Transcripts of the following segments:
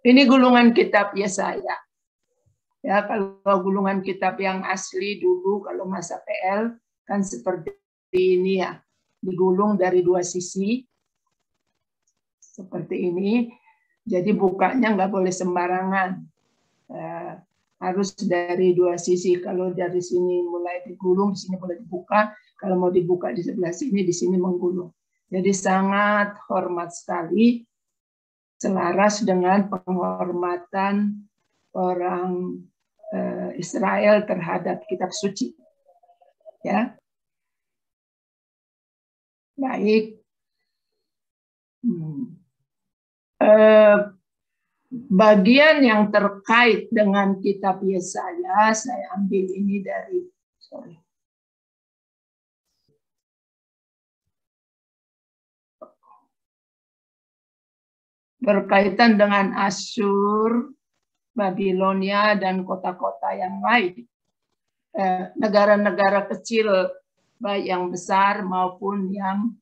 Ini gulungan kitab Yesaya. Ya, kalau gulungan kitab yang asli dulu, kalau masa PL, kan seperti ini ya. Digulung dari dua sisi. Seperti ini. Jadi bukanya nggak boleh sembarangan. Harus dari dua sisi. Kalau dari sini mulai digulung, di sini boleh dibuka. Kalau mau dibuka di sebelah sini, di sini menggulung. Jadi sangat hormat sekali. Selaras dengan penghormatan orang Israel terhadap kitab suci. Ya. Baik. Bagian yang terkait dengan kitab Yesaya, saya ambil ini dari berkaitan dengan Asyur, Babilonia, dan kota-kota yang lain. Negara-negara kecil, baik yang besar maupun yang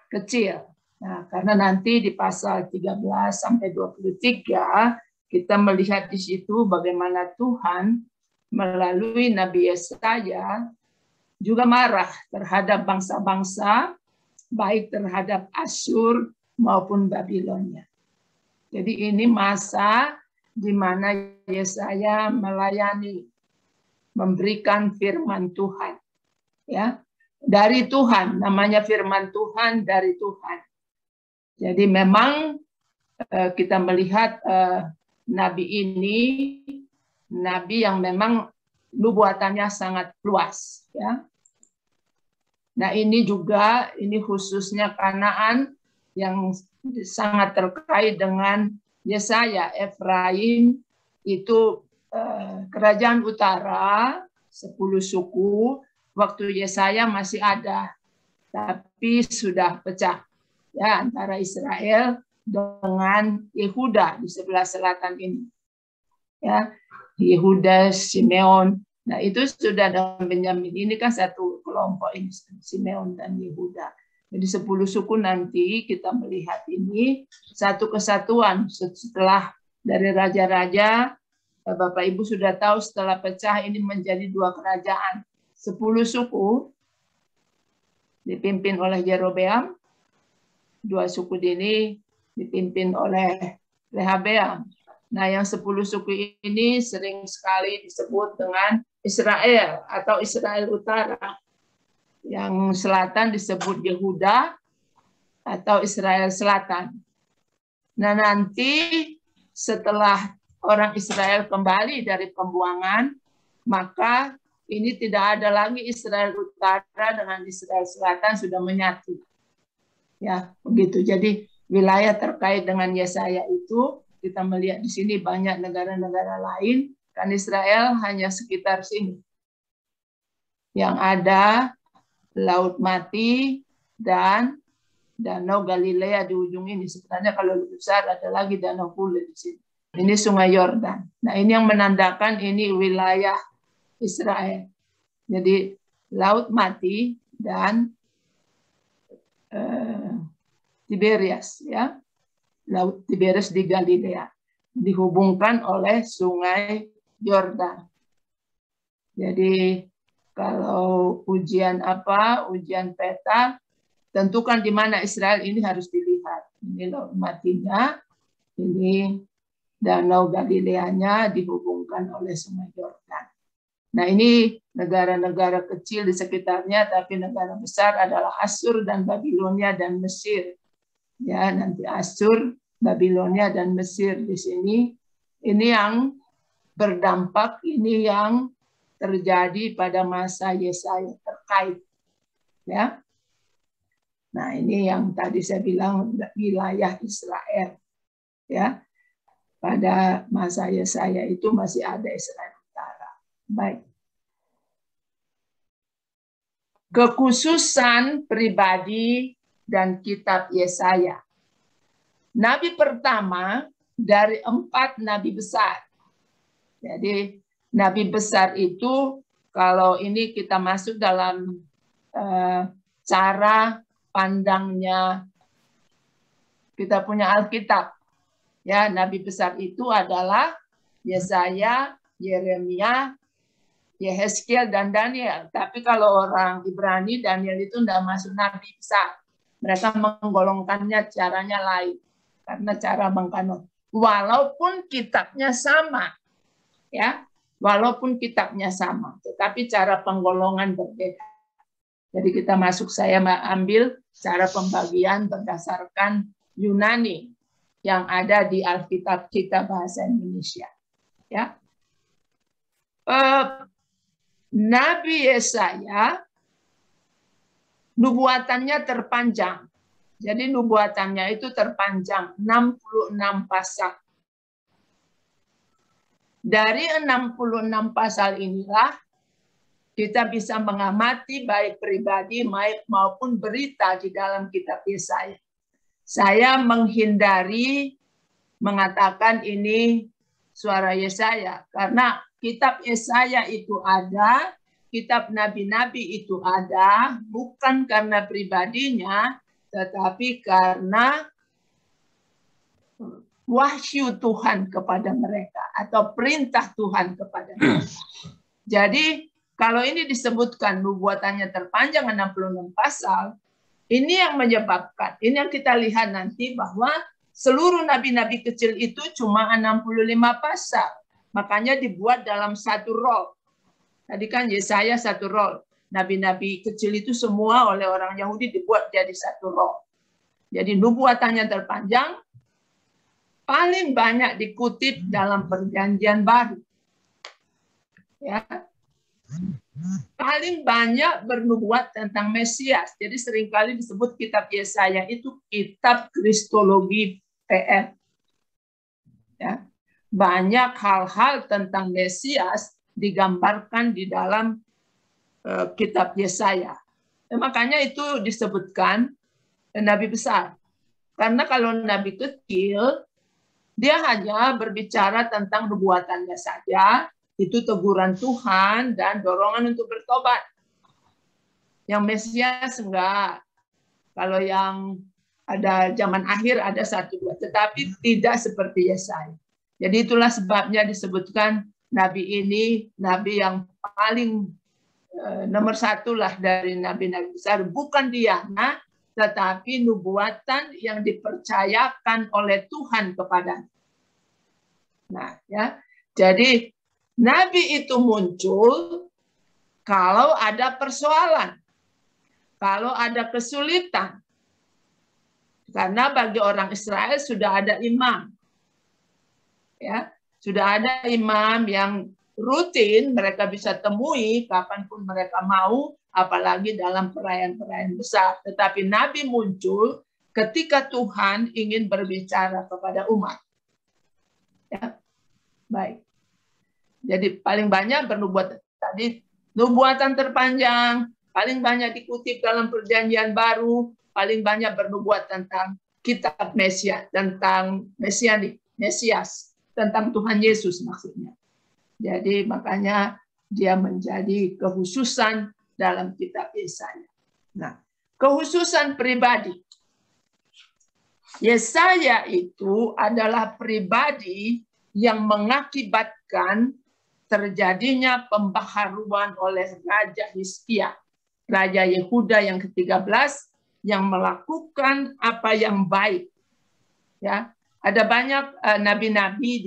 kecil. Nah, karena nanti di pasal 13 sampai 23 kita melihat di situ bagaimana Tuhan melalui Nabi Yesaya juga marah terhadap bangsa-bangsa, baik terhadap Asyur maupun Babilonia. Jadi ini masa di mana Yesaya melayani, memberikan firman Tuhan, ya, dari Tuhan, namanya firman Tuhan dari Tuhan. Jadi memang kita melihat nabi ini, nabi yang memang nubuatannya sangat luas, ya. Nah ini juga, ini khususnya Kanaan yang sangat terkait dengan Yesaya. Efraim itu kerajaan utara, 10 suku, waktu Yesaya masih ada, tapi sudah pecah ya antara Israel dengan Yehuda di sebelah selatan ini. Ya, Yehuda, Simeon. Nah, itu sudah dalam Benyamin. Ini kan satu kelompok ini, Simeon dan Yehuda. Jadi 10 suku nanti kita melihat ini satu kesatuan setelah dari raja-raja. Bapak Ibu sudah tahu setelah pecah ini menjadi 2 kerajaan. 10 suku dipimpin oleh Yerobeam. 2 suku ini dipimpin oleh Rehabeam. Nah, yang 10 suku ini sering sekali disebut dengan Israel atau Israel Utara. Yang selatan disebut Yehuda atau Israel Selatan. Nah, nanti setelah orang Israel kembali dari pembuangan, maka ini tidak ada lagi Israel Utara dengan Israel Selatan, sudah menyatu. Ya, begitu. Jadi wilayah terkait dengan Yesaya itu kita melihat di sini banyak negara-negara lain, kan Israel hanya sekitar sini. Yang ada Laut Mati dan Danau Galilea di ujung ini. Sebenarnya kalau lebih besar ada lagi Danau Kule di sini. Ini Sungai Yordan. Nah, ini yang menandakan ini wilayah Israel. Jadi Laut Mati dan Tiberias, ya, Laut Tiberias di Galilea dihubungkan oleh Sungai Yordan. Jadi kalau ujian ujian peta, tentukan di mana Israel ini harus dilihat. Ini Laut Matinya, ini Danau Galileanya dihubungkan oleh Sungai Yordan. Nah, ini negara-negara kecil di sekitarnya, tapi negara besar adalah Asyur dan Babilonia dan Mesir. Ya, nanti Asyur, Babilonia dan Mesir di sini. Ini yang berdampak, ini yang terjadi pada masa Yesaya terkait. Ya. Nah, ini yang tadi saya bilang wilayah Israel. Ya. Pada masa Yesaya itu masih ada Israel Utara. Baik. Kekhususan pribadi dan kitab Yesaya. Nabi pertama dari 4 nabi besar. Jadi nabi besar itu kalau ini kita masuk dalam cara pandangnya kita punya Alkitab. Ya, nabi besar itu adalah Yesaya, Yeremia, Yehezkiel, dan Daniel. Tapi kalau orang Ibrani, Daniel itu tidak masuk nabi besar. Mereka menggolongkannya caranya lain. Karena cara mengkanon. Walaupun kitabnya sama. Ya, walaupun kitabnya sama. Tetapi cara penggolongan berbeda. Jadi kita masuk, saya ambil cara pembagian berdasarkan Yunani yang ada di Alkitab kita bahasa Indonesia. Ya. Nabi Yesaya nubuatannya terpanjang. Jadi nubuatannya itu terpanjang 66 pasal. Dari 66 pasal inilah kita bisa mengamati baik pribadi maupun berita di dalam kitab Yesaya. Saya menghindari mengatakan ini suara Yesaya karena kitab Yesaya itu ada, kitab nabi-nabi itu ada, bukan karena pribadinya, tetapi karena wahyu Tuhan kepada mereka atau perintah Tuhan kepada mereka. Jadi kalau ini disebutkan nubuatannya terpanjang 66 pasal, ini yang menyebabkan, ini yang kita lihat nanti bahwa seluruh nabi-nabi kecil itu cuma 65 pasal. Makanya dibuat dalam satu roll. Tadi kan Yesaya satu roll. Nabi-nabi kecil itu semua oleh orang Yahudi dibuat jadi satu roll. Jadi nubuatannya terpanjang, paling banyak dikutip dalam Perjanjian Baru. Ya. Paling banyak bernubuat tentang Mesias. Jadi seringkali disebut kitab Yesaya itu kitab kristologi PM. Ya. Banyak hal-hal tentang Mesias digambarkan di dalam kitab Yesaya. Makanya itu disebutkan nabi besar. Karena kalau nabi kecil, dia hanya berbicara tentang nubuatannya saja, itu teguran Tuhan dan dorongan untuk bertobat. Yang Mesias enggak. Kalau yang ada zaman akhir ada satu dua, tetapi tidak seperti Yesaya. Jadi itulah sebabnya disebutkan nabi ini nabi yang paling nomor satu lah dari nabi-nabi besar. Bukan dia, tetapi nubuatan yang dipercayakan oleh Tuhan kepada. Nah, ya. Jadi nabi itu muncul kalau ada persoalan, kalau ada kesulitan. Karena bagi orang Israel sudah ada imam. Ya, sudah ada imam yang rutin mereka bisa temui kapanpun mereka mau, apalagi dalam perayaan-perayaan besar. Tetapi nabi muncul ketika Tuhan ingin berbicara kepada umat. Ya. Baik. Jadi paling banyak bernubuat tadi, nubuatan terpanjang, paling banyak dikutip dalam Perjanjian Baru, paling banyak bernubuat tentang kitab Mesias, tentang Mesias, tentang Tuhan Yesus maksudnya. Jadi makanya dia menjadi kekhususan dalam kitab Yesaya. Nah, kekhususan pribadi. Yesaya itu adalah pribadi yang mengakibatkan terjadinya pembaharuan oleh Raja Hizkia, Raja Yehuda yang ke-13 yang melakukan apa yang baik. Ya, ada banyak nabi-nabi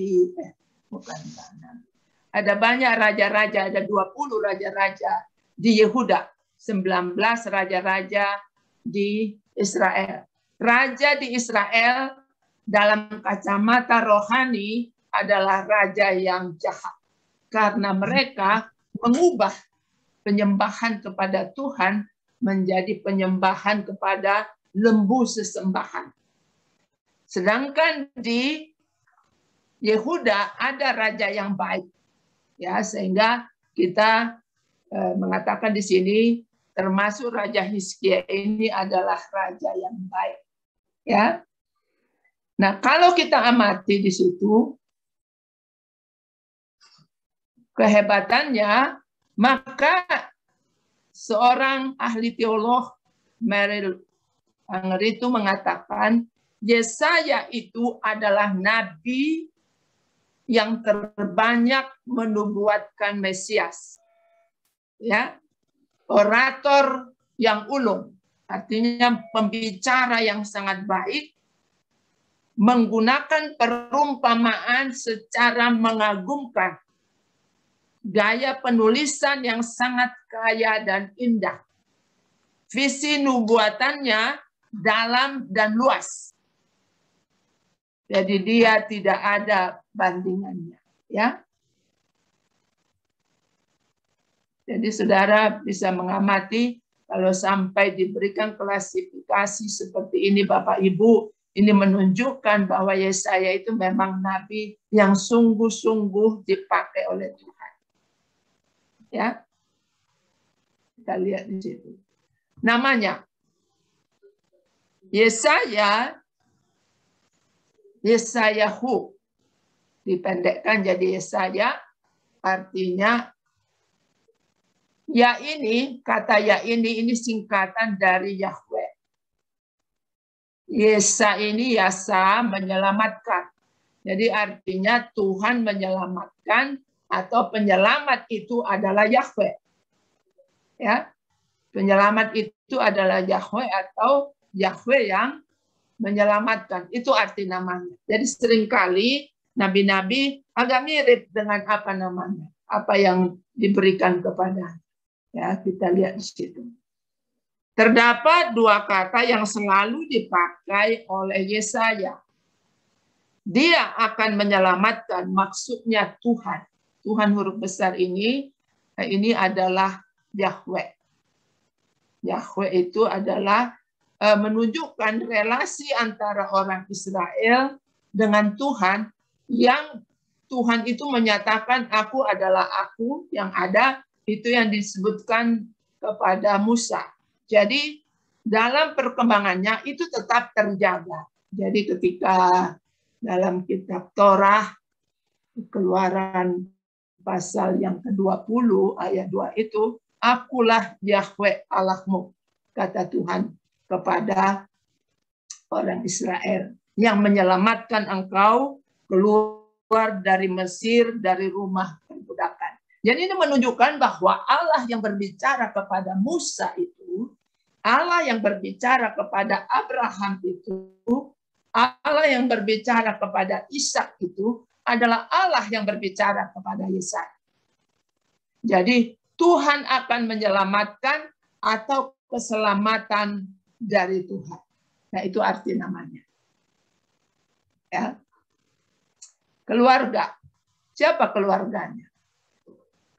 ada banyak raja-raja, ada 20 raja-raja di Yehuda, 19 raja-raja di Israel. Raja di Israel dalam kacamata rohani adalah raja yang jahat. Karena mereka mengubah penyembahan kepada Tuhan menjadi penyembahan kepada lembu sesembahan. Sedangkan di Yehuda ada raja yang baik. Ya, sehingga kita mengatakan di sini termasuk Raja Hizkia ini adalah raja yang baik. Ya. Nah, kalau kita amati di situ kehebatannya, maka seorang ahli teolog Merrill Anger itu mengatakan Yesaya itu adalah nabi yang terbanyak menubuatkan Mesias. Ya, orator yang ulung, artinya pembicara yang sangat baik, menggunakan perumpamaan secara mengagumkan, gaya penulisan yang sangat kaya dan indah. Visi nubuatannya dalam dan luas. Jadi dia tidak ada bandingannya, ya. Jadi saudara bisa mengamati kalau sampai diberikan klasifikasi seperti ini Bapak Ibu, ini menunjukkan bahwa Yesaya itu memang nabi yang sungguh-sungguh dipakai oleh Tuhan. Ya. Kita lihat di situ. Namanya Yesayahu. Dipendekkan jadi Yesaya, artinya ya ini, kata ya ini singkatan dari Yahweh. Yesa ini yasa, menyelamatkan. Jadi artinya Tuhan menyelamatkan atau penyelamat itu adalah Yahweh. Ya. Penyelamat itu adalah Yahweh atau Yahweh yang menyelamatkan. Itu arti namanya. Jadi seringkali nabi-nabi agak mirip dengan apa namanya, apa yang diberikan kepada. Ya, kita lihat di situ. Terdapat dua kata yang selalu dipakai oleh Yesaya. Dia akan menyelamatkan, maksudnya Tuhan. Tuhan huruf besar ini adalah Yahweh. Yahweh itu adalah menunjukkan relasi antara orang Israel dengan Tuhan, yang Tuhan itu menyatakan aku adalah aku yang ada, itu yang disebutkan kepada Musa. Jadi dalam perkembangannya itu tetap terjaga. Jadi ketika dalam kitab Torah, Keluaran pasal yang ke-20 ayat 2 itu, akulah Yahweh Allahmu, kata Tuhan kepada orang Israel, yang menyelamatkan engkau keluar dari Mesir, dari rumah perbudakan. Jadi ini menunjukkan bahwa Allah yang berbicara kepada Musa itu, Allah yang berbicara kepada Abraham itu, Allah yang berbicara kepada Ishak itu adalah Allah yang berbicara kepada Yesaya. Jadi Tuhan akan menyelamatkan atau keselamatan dari Tuhan. Nah, itu arti namanya. Ya. Keluarga. Siapa keluarganya?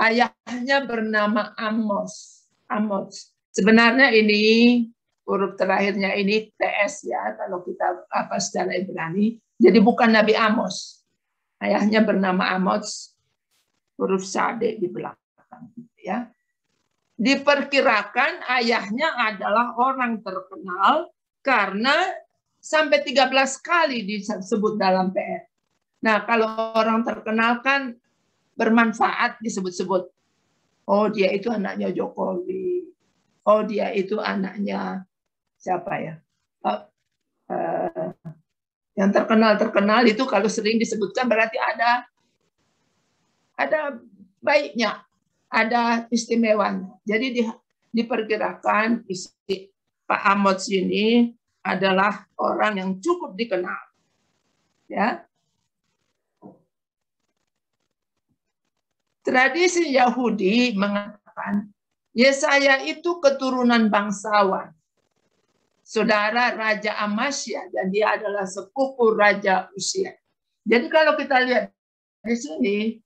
Ayahnya bernama Amos. Amos. Sebenarnya ini huruf terakhirnya ini TS ya, kalau kita secara Ibrani. Jadi bukan Nabi Amos. Ayahnya bernama Amos, huruf Sade di belakang. Ya. Diperkirakan ayahnya adalah orang terkenal karena sampai 13 kali disebut dalam PR. Nah, kalau orang terkenal kan bermanfaat disebut-sebut. Oh, dia itu anaknya Jokowi. Oh, dia itu anaknya siapa ya? Yang terkenal itu kalau sering disebutkan berarti ada baiknya, ada istimewanya. Jadi diperkirakan Pak Amos ini adalah orang yang cukup dikenal. Ya. Tradisi Yahudi mengatakan Yesaya itu keturunan bangsawan, saudara Raja Amasya, dan dia adalah sepupu Raja Usia. Jadi kalau kita lihat di sini,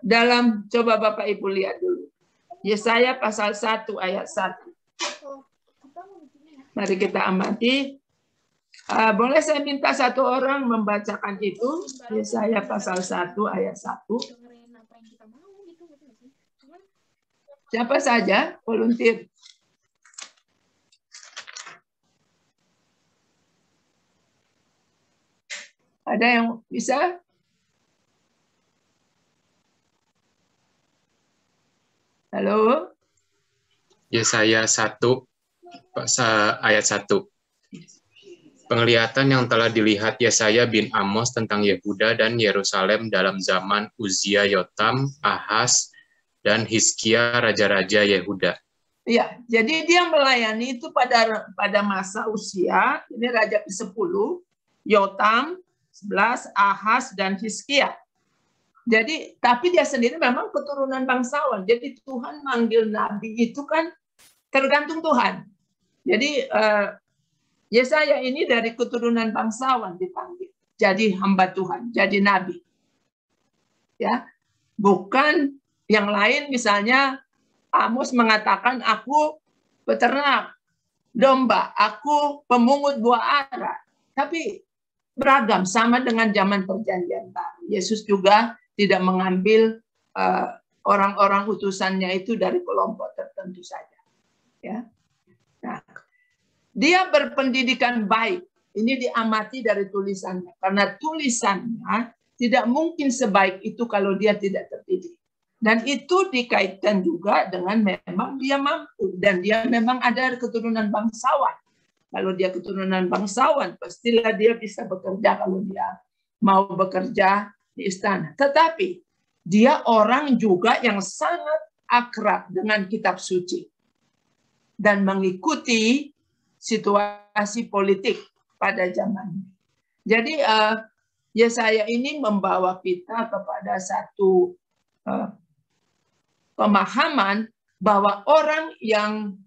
dalam, coba Bapak Ibu lihat dulu. Yesaya pasal 1 ayat 1. Mari kita amati. Boleh saya minta satu orang membacakan itu? Yesaya pasal 1 ayat 1. Siapa saja volunteer? Ada yang bisa? Halo? Yesaya 1 ayat 1. Penglihatan yang telah dilihat Yesaya bin Amos tentang Yehuda dan Yerusalem dalam zaman Uzia, Yotam, Ahaz, dan Hizkia, raja-raja Yehuda. Ya, jadi dia melayani itu pada masa Uzia, ini raja ke-10, Yotam, 11, Ahaz, dan Hizkia. Jadi, tapi dia sendiri memang keturunan bangsawan. Jadi Tuhan manggil nabi itu kan tergantung Tuhan. Jadi Yesaya ini dari keturunan bangsawan dipanggil. Jadi hamba Tuhan, jadi nabi. Ya, bukan yang lain misalnya Amos mengatakan aku peternak domba, aku pemungut buah ara. Tapi beragam sama dengan zaman perjanjian baru. Yesus juga tidak mengambil orang-orang utusannya itu dari kelompok tertentu saja. Ya. Nah, dia berpendidikan baik. Ini diamati dari tulisannya. Karena tulisannya tidak mungkin sebaik itu kalau dia tidak terdidik. Dan itu dikaitkan juga dengan memang dia mampu. Dan dia memang ada keturunan bangsawan. Kalau dia keturunan bangsawan, pastilah dia bisa bekerja kalau dia mau bekerja di istana. Tetapi dia orang juga yang sangat akrab dengan kitab suci. Dan mengikuti situasi politik pada zamannya. Jadi Yesaya ini membawa kita kepada satu pemahaman bahwa orang yang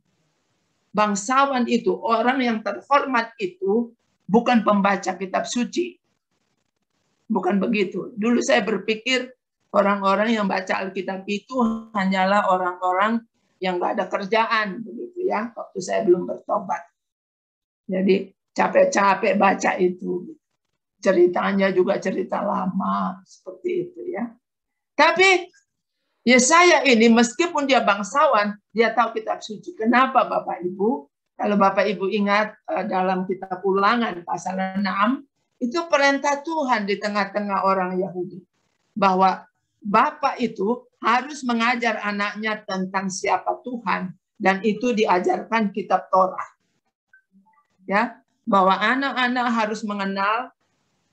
bangsawan itu, orang yang terhormat itu bukan pembaca kitab suci. Bukan begitu. Dulu saya berpikir orang-orang yang baca Alkitab itu hanyalah orang-orang yang nggak ada kerjaan, begitu ya. Waktu saya belum bertobat. Jadi capek-capek baca itu. Ceritanya juga cerita lama seperti itu ya. Tapi Yesaya ini meskipun dia bangsawan, dia tahu kitab suci. Kenapa Bapak Ibu? Kalau Bapak Ibu ingat dalam kitab Ulangan pasal 6, itu perintah Tuhan di tengah-tengah orang Yahudi. Bahwa Bapak itu harus mengajar anaknya tentang siapa Tuhan. Dan itu diajarkan kitab Torah. Ya, bahwa anak-anak harus mengenal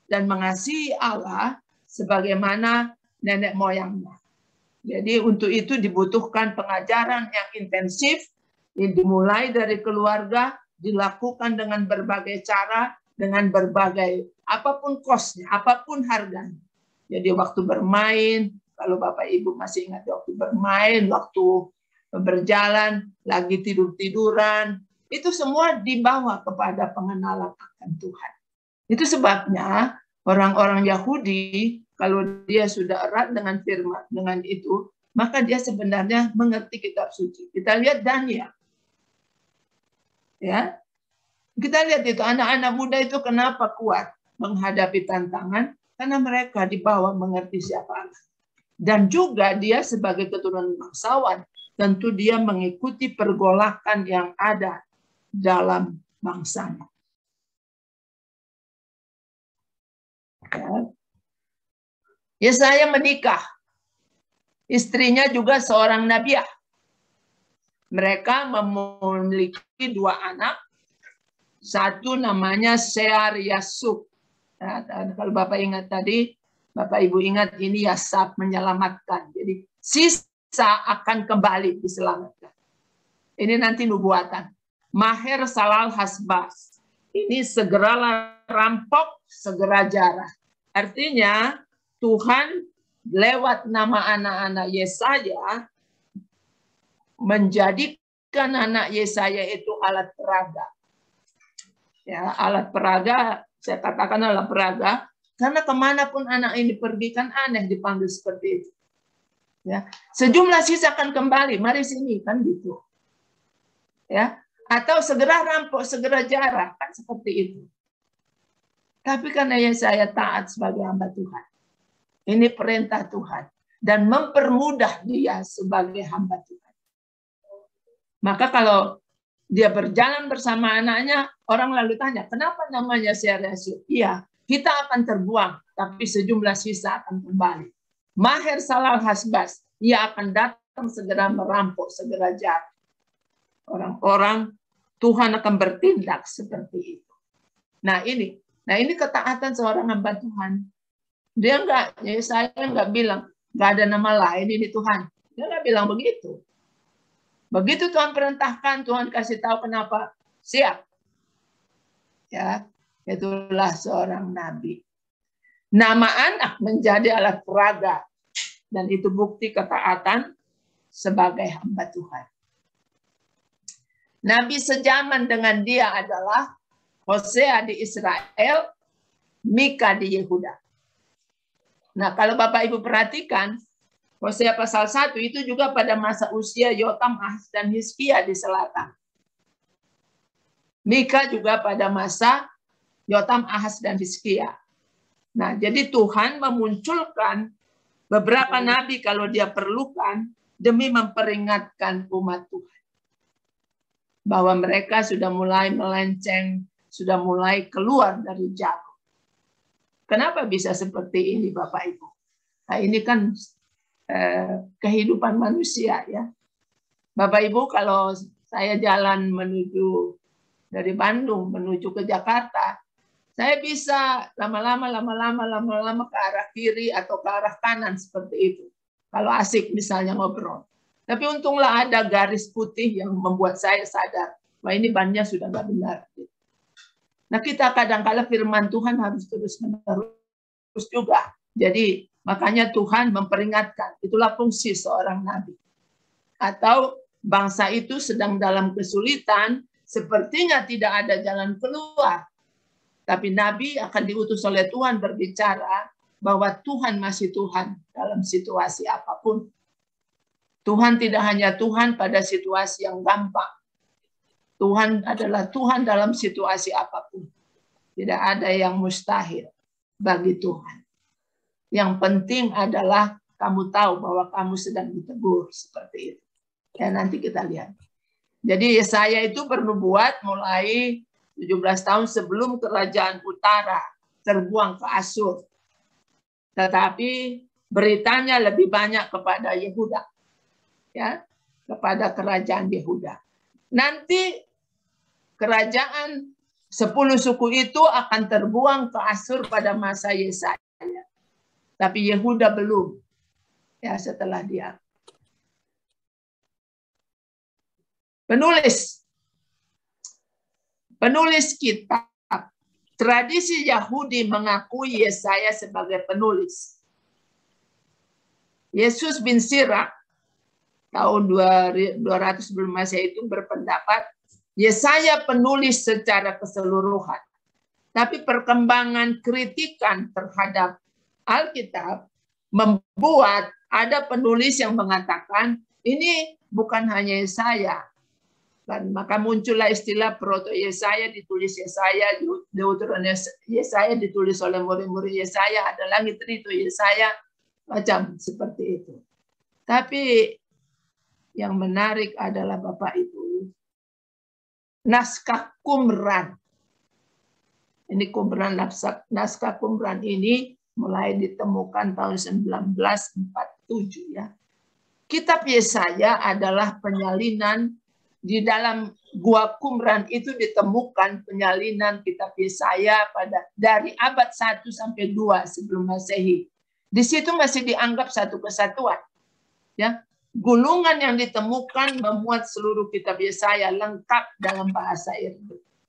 dan mengasihi Allah sebagaimana nenek moyangnya. Jadi untuk itu dibutuhkan pengajaran yang intensif, dimulai dari keluarga, dilakukan dengan berbagai cara, dengan berbagai apapun kosnya, apapun harganya. Jadi waktu bermain, kalau Bapak Ibu masih ingat waktu bermain, waktu berjalan, lagi tidur-tiduran, itu semua dibawa kepada pengenalan akan Tuhan. Itu sebabnya orang-orang Yahudi, kalau dia sudah erat dengan firman, dengan itu, maka dia sebenarnya mengerti kitab suci. Kita lihat Daniel. Ya. Kita lihat itu, anak-anak muda itu kenapa kuat menghadapi tantangan, karena mereka dibawa mengerti siapa Allah. Dan juga dia sebagai keturunan bangsawan, tentu dia mengikuti pergolakan yang ada dalam bangsanya. Yesaya menikah. Istrinya juga seorang nabiah. Mereka memiliki 2 anak. Satu namanya Sear-Yasub. Kalau Bapak ingat tadi, Bapak Ibu ingat ini Yasab menyelamatkan. Jadi sisa akan kembali diselamatkan. Ini nanti nubuatan. Maher Salal Hasbas. Ini segeralah rampok, segera jarah. Artinya Tuhan lewat nama anak-anak Yesaya menjadikan anak Yesaya itu alat peraga. Ya, alat peraga, saya katakan alat peraga, karena kemanapun anak ini pergi kan aneh dipanggil seperti itu. Ya, sejumlah sisa akan kembali, mari sini kan gitu. Ya, atau segera rampok, segera jarah, kan seperti itu. Tapi karena Yesaya taat sebagai hamba Tuhan, ini perintah Tuhan dan mempermudah dia sebagai hamba Tuhan. Maka kalau dia berjalan bersama anaknya, orang lalu tanya, kenapa namanya Sear-Yasub? Iya, kita akan terbuang, tapi sejumlah sisa akan kembali. Maher Salal Hasbas, ia akan datang segera merampok, segera jarah. Orang-orang Tuhan akan bertindak seperti itu. Nah ini ketaatan seorang hamba Tuhan. Dia saya nggak bilang nggak ada nama lain ini Tuhan. Dia nggak bilang begitu. Begitu Tuhan perintahkan, Tuhan kasih tahu kenapa, siap. Ya, itulah seorang nabi. Nama anak menjadi alat peraga, dan itu bukti ketaatan sebagai hamba Tuhan. Nabi sejaman dengan dia adalah Hosea di Israel, Mika di Yehuda. Nah, kalau Bapak Ibu perhatikan, Hosea pasal 1 itu juga pada masa usia Yotam, Ahaz, dan Hizkia di selatan. Mika juga pada masa Yotam, Ahaz, dan Hizkia. Nah, jadi Tuhan memunculkan beberapa nabi kalau dia perlukan demi memperingatkan umat Tuhan. Bahwa mereka sudah mulai melenceng, sudah mulai keluar dari jalur. Kenapa bisa seperti ini Bapak Ibu? Nah, ini kan kehidupan manusia ya. Bapak Ibu, kalau saya jalan menuju dari Bandung menuju ke Jakarta, saya bisa lama-lama ke arah kiri atau ke arah kanan seperti itu. Kalau asik misalnya ngobrol. Tapi untunglah ada garis putih yang membuat saya sadar bahwa ini bannya sudah nggak benar. Nah, kita kadang-kala firman Tuhan harus terus juga. Jadi makanya Tuhan memperingatkan. Itulah fungsi seorang nabi. Atau bangsa itu sedang dalam kesulitan, sepertinya tidak ada jalan keluar. Tapi nabi akan diutus oleh Tuhan berbicara bahwa Tuhan masih Tuhan dalam situasi apapun. Tuhan tidak hanya Tuhan pada situasi yang gampang. Tuhan adalah Tuhan dalam situasi apapun. Tidak ada yang mustahil bagi Tuhan. Yang penting adalah kamu tahu bahwa kamu sedang ditegur seperti itu. Ya, nanti kita lihat. Jadi Yesaya itu bernubuat mulai 17 tahun sebelum kerajaan utara terbuang ke Asyur. Tetapi beritanya lebih banyak kepada Yehuda. Ya, kepada kerajaan Yehuda. Nanti kerajaan 10 suku itu akan terbuang ke Asyur pada masa Yesaya. Tapi Yehuda belum. Ya, setelah dia. Penulis kitab. Tradisi Yahudi mengakui Yesaya sebagai penulis. Yesus bin Sirak tahun 200 sebelum Masehi itu berpendapat Yesaya penulis secara keseluruhan. Tapi perkembangan kritikan terhadap Alkitab membuat ada penulis yang mengatakan ini bukan hanya Yesaya. Dan maka muncullah istilah proto Yesaya, ditulis Yesaya, Deuteronomi Yesaya ditulis oleh murid-murid Yesaya, ada langit itu Yesaya, macam seperti itu. Tapi yang menarik adalah Bapak Ibu, naskah Qumran. Ini Qumran, naskah Qumran ini mulai ditemukan tahun 1947 ya. Kitab Yesaya adalah penyalinan. Di dalam Gua Qumran itu ditemukan penyalinan kitab Yesaya dari abad 1 sampai 2 sebelum Masehi. Di situ masih dianggap satu kesatuan. Ya, gulungan yang ditemukan memuat seluruh kitab Yesaya lengkap dalam bahasa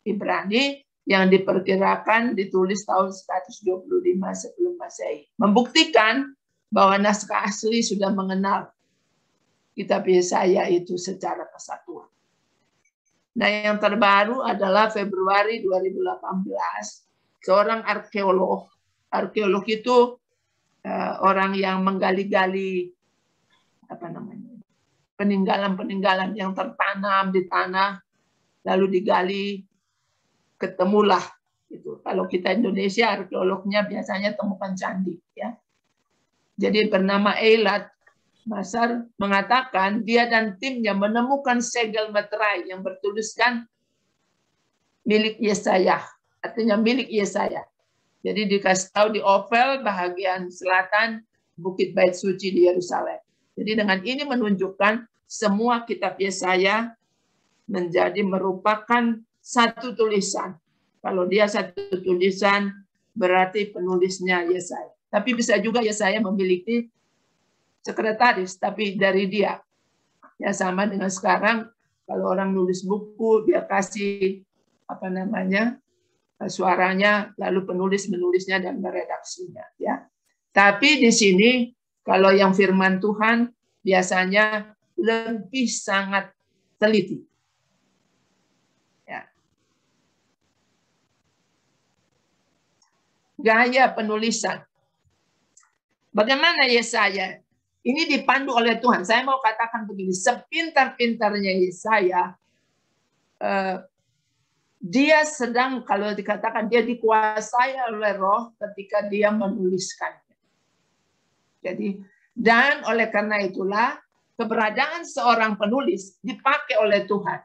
Ibrani yang diperkirakan ditulis tahun 125 sebelum Masehi. Membuktikan bahwa naskah asli sudah mengenal kitab Yesaya itu secara kesatuan. Nah, yang terbaru adalah Februari 2018, seorang arkeolog. Arkeolog itu orang yang menggali-gali peninggalan-peninggalan yang tertanam di tanah, lalu digali, ketemulah itu. Kalau kita Indonesia, arkeolognya biasanya temukan candi, ya. Jadi bernama Eilat Masar mengatakan dia dan timnya menemukan segel meterai yang bertuliskan milik Yesaya, artinya milik Yesaya. Jadi dikasih tahu di Ophel bahagian selatan Bukit Bait Suci di Yerusalem. Jadi dengan ini menunjukkan semua kitab Yesaya merupakan satu tulisan Kalau dia satu tulisan, berarti penulisnya Yesaya. Tapi bisa juga Yesaya memiliki sekretaris, tapi dari dia. Ya sama dengan sekarang, kalau orang nulis buku, dia kasih suaranya, lalu penulis menulisnya dan meredaksinya. Ya. Tapi di sini, kalau yang firman Tuhan, biasanya lebih sangat teliti. Ya. Gaya penulisan. Bagaimana Yesaya? Ini dipandu oleh Tuhan. Saya mau katakan begini, sepintar-pintarnya Yesaya, dia sedang, kalau dikatakan, dia dikuasai oleh Roh ketika dia menuliskannya. Jadi, dan oleh karena itulah, keberadaan seorang penulis dipakai oleh Tuhan.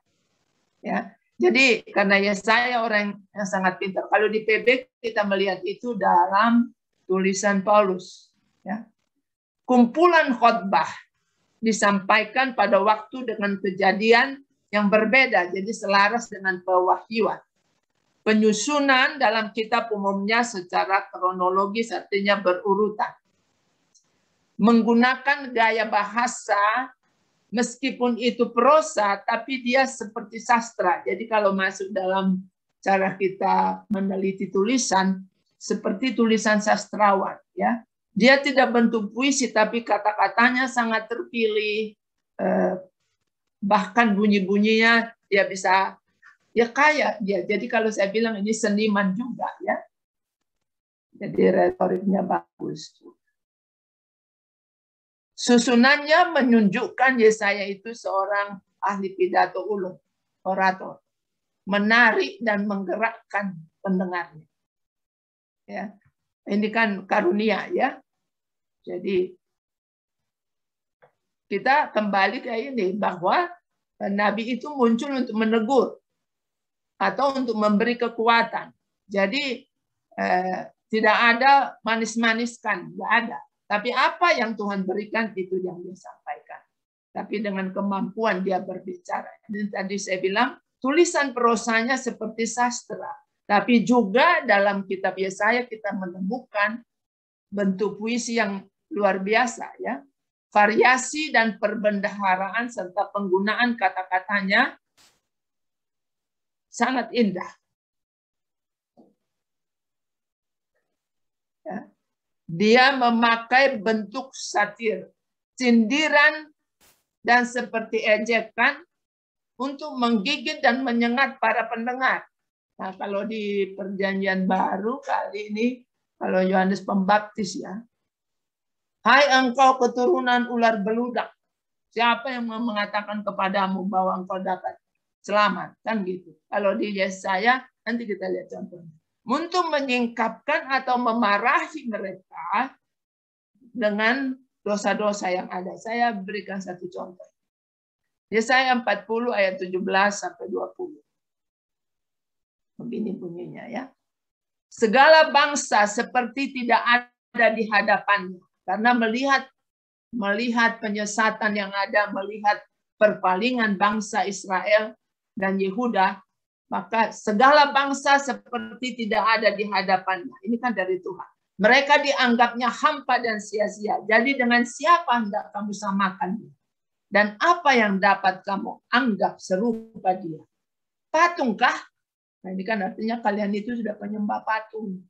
Ya, jadi karena Yesaya orang yang sangat pintar. Kalau di PB kita melihat itu dalam tulisan Paulus. Ya. Kumpulan khotbah disampaikan pada waktu dengan kejadian yang berbeda, jadi selaras dengan pewahyuan. Penyusunan dalam kitab umumnya secara kronologis, artinya berurutan. Menggunakan gaya bahasa, meskipun itu prosa, tapi dia seperti sastra. Jadi kalau masuk dalam cara kita meneliti tulisan, seperti tulisan sastrawan, ya. Dia tidak bentuk puisi, tapi kata-katanya sangat terpilih, bahkan bunyi-bunyinya dia bisa, ya kaya dia. Jadi kalau saya bilang ini seniman juga, ya. Jadi retoriknya bagus. Susunannya menunjukkan Yesaya itu seorang ahli pidato ulung, orator, menarik dan menggerakkan pendengarnya. Ya, ini kan karunia, ya. Jadi kita kembali ke ini bahwa Nabi itu muncul untuk menegur atau untuk memberi kekuatan. Jadi tidak ada manis-maniskan, tidak ada. Tapi apa yang Tuhan berikan itu yang dia sampaikan. Tapi dengan kemampuan dia berbicara. Dan tadi saya bilang tulisan prosanya seperti sastra. Tapi juga dalam kitab Yesaya kita menemukan bentuk puisi yang luar biasa, ya. Variasi dan perbendaharaan serta penggunaan kata-katanya sangat indah. Ya. Dia memakai bentuk satir, sindiran, dan seperti ejekan untuk menggigit dan menyengat para pendengar. Nah, kalau di Perjanjian Baru kali ini, kalau Yohanes Pembaptis, ya, hai engkau keturunan ular beludak, siapa yang mengatakan kepadamu bahwa engkau dapat selamat? Kan gitu. Kalau di Yesaya, nanti kita lihat contohnya. Untuk menyingkapkan atau memarahi mereka dengan dosa-dosa yang ada. Saya berikan satu contoh. Yesaya 40 ayat 17 sampai 20. Begini bunyinya, ya. Segala bangsa seperti tidak ada di hadapannya, karena melihat penyesatan yang ada, melihat perpalingan bangsa Israel dan Yehuda, maka segala bangsa seperti tidak ada di hadapannya. Ini kan dari Tuhan. Mereka dianggapnya hampa dan sia-sia. Jadi dengan siapa hendak kamu samakan dia? Dan apa yang dapat kamu anggap serupa dia? Patungkah? Nah, ini kan artinya kalian itu sudah penyembah patung.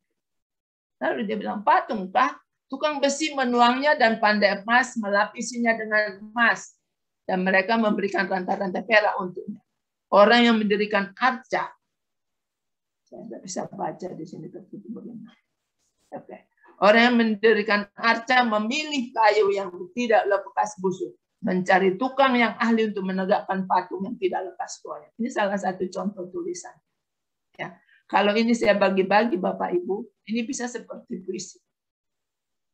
Lalu dia bilang, patungkah? Tukang besi menuangnya dan pandai emas melapisinya dengan emas. Dan mereka memberikan rantai-rantai perak untuknya. Orang yang mendirikan arca. Saya tidak bisa baca di sini tertutup bagaimana. Okay. Orang yang mendirikan arca memilih kayu yang tidak lekas busuk. Mencari tukang yang ahli untuk menegakkan patung yang tidak lekas goyah. Ini salah satu contoh tulisan. Ya. Kalau ini saya bagi-bagi Bapak Ibu, ini bisa seperti puisi.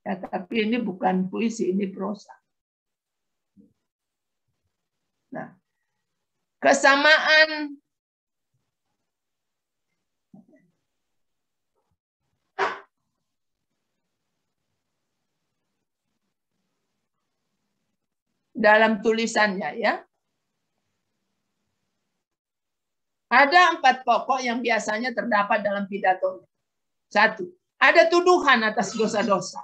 Ya, tapi ini bukan puisi, ini prosa. Nah, kesamaan dalam tulisannya, ya. Ada 4 pokok yang biasanya terdapat dalam pidato. 1, ada tuduhan atas dosa-dosa.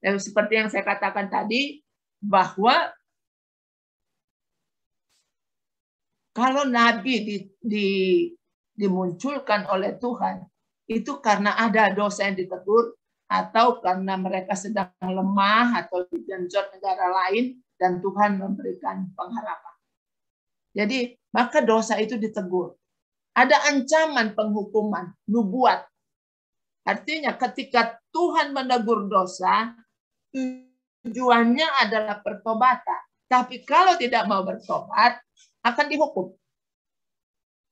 Seperti yang saya katakan tadi, bahwa kalau nabi dimunculkan oleh Tuhan, itu karena ada dosa yang ditegur, atau karena mereka sedang lemah, atau digenjot negara lain, dan Tuhan memberikan pengharapan. Jadi, maka dosa itu ditegur. Ada ancaman penghukuman, nubuat. Artinya ketika Tuhan menegur dosa, tujuannya adalah pertobatan. Tapi kalau tidak mau bertobat, akan dihukum.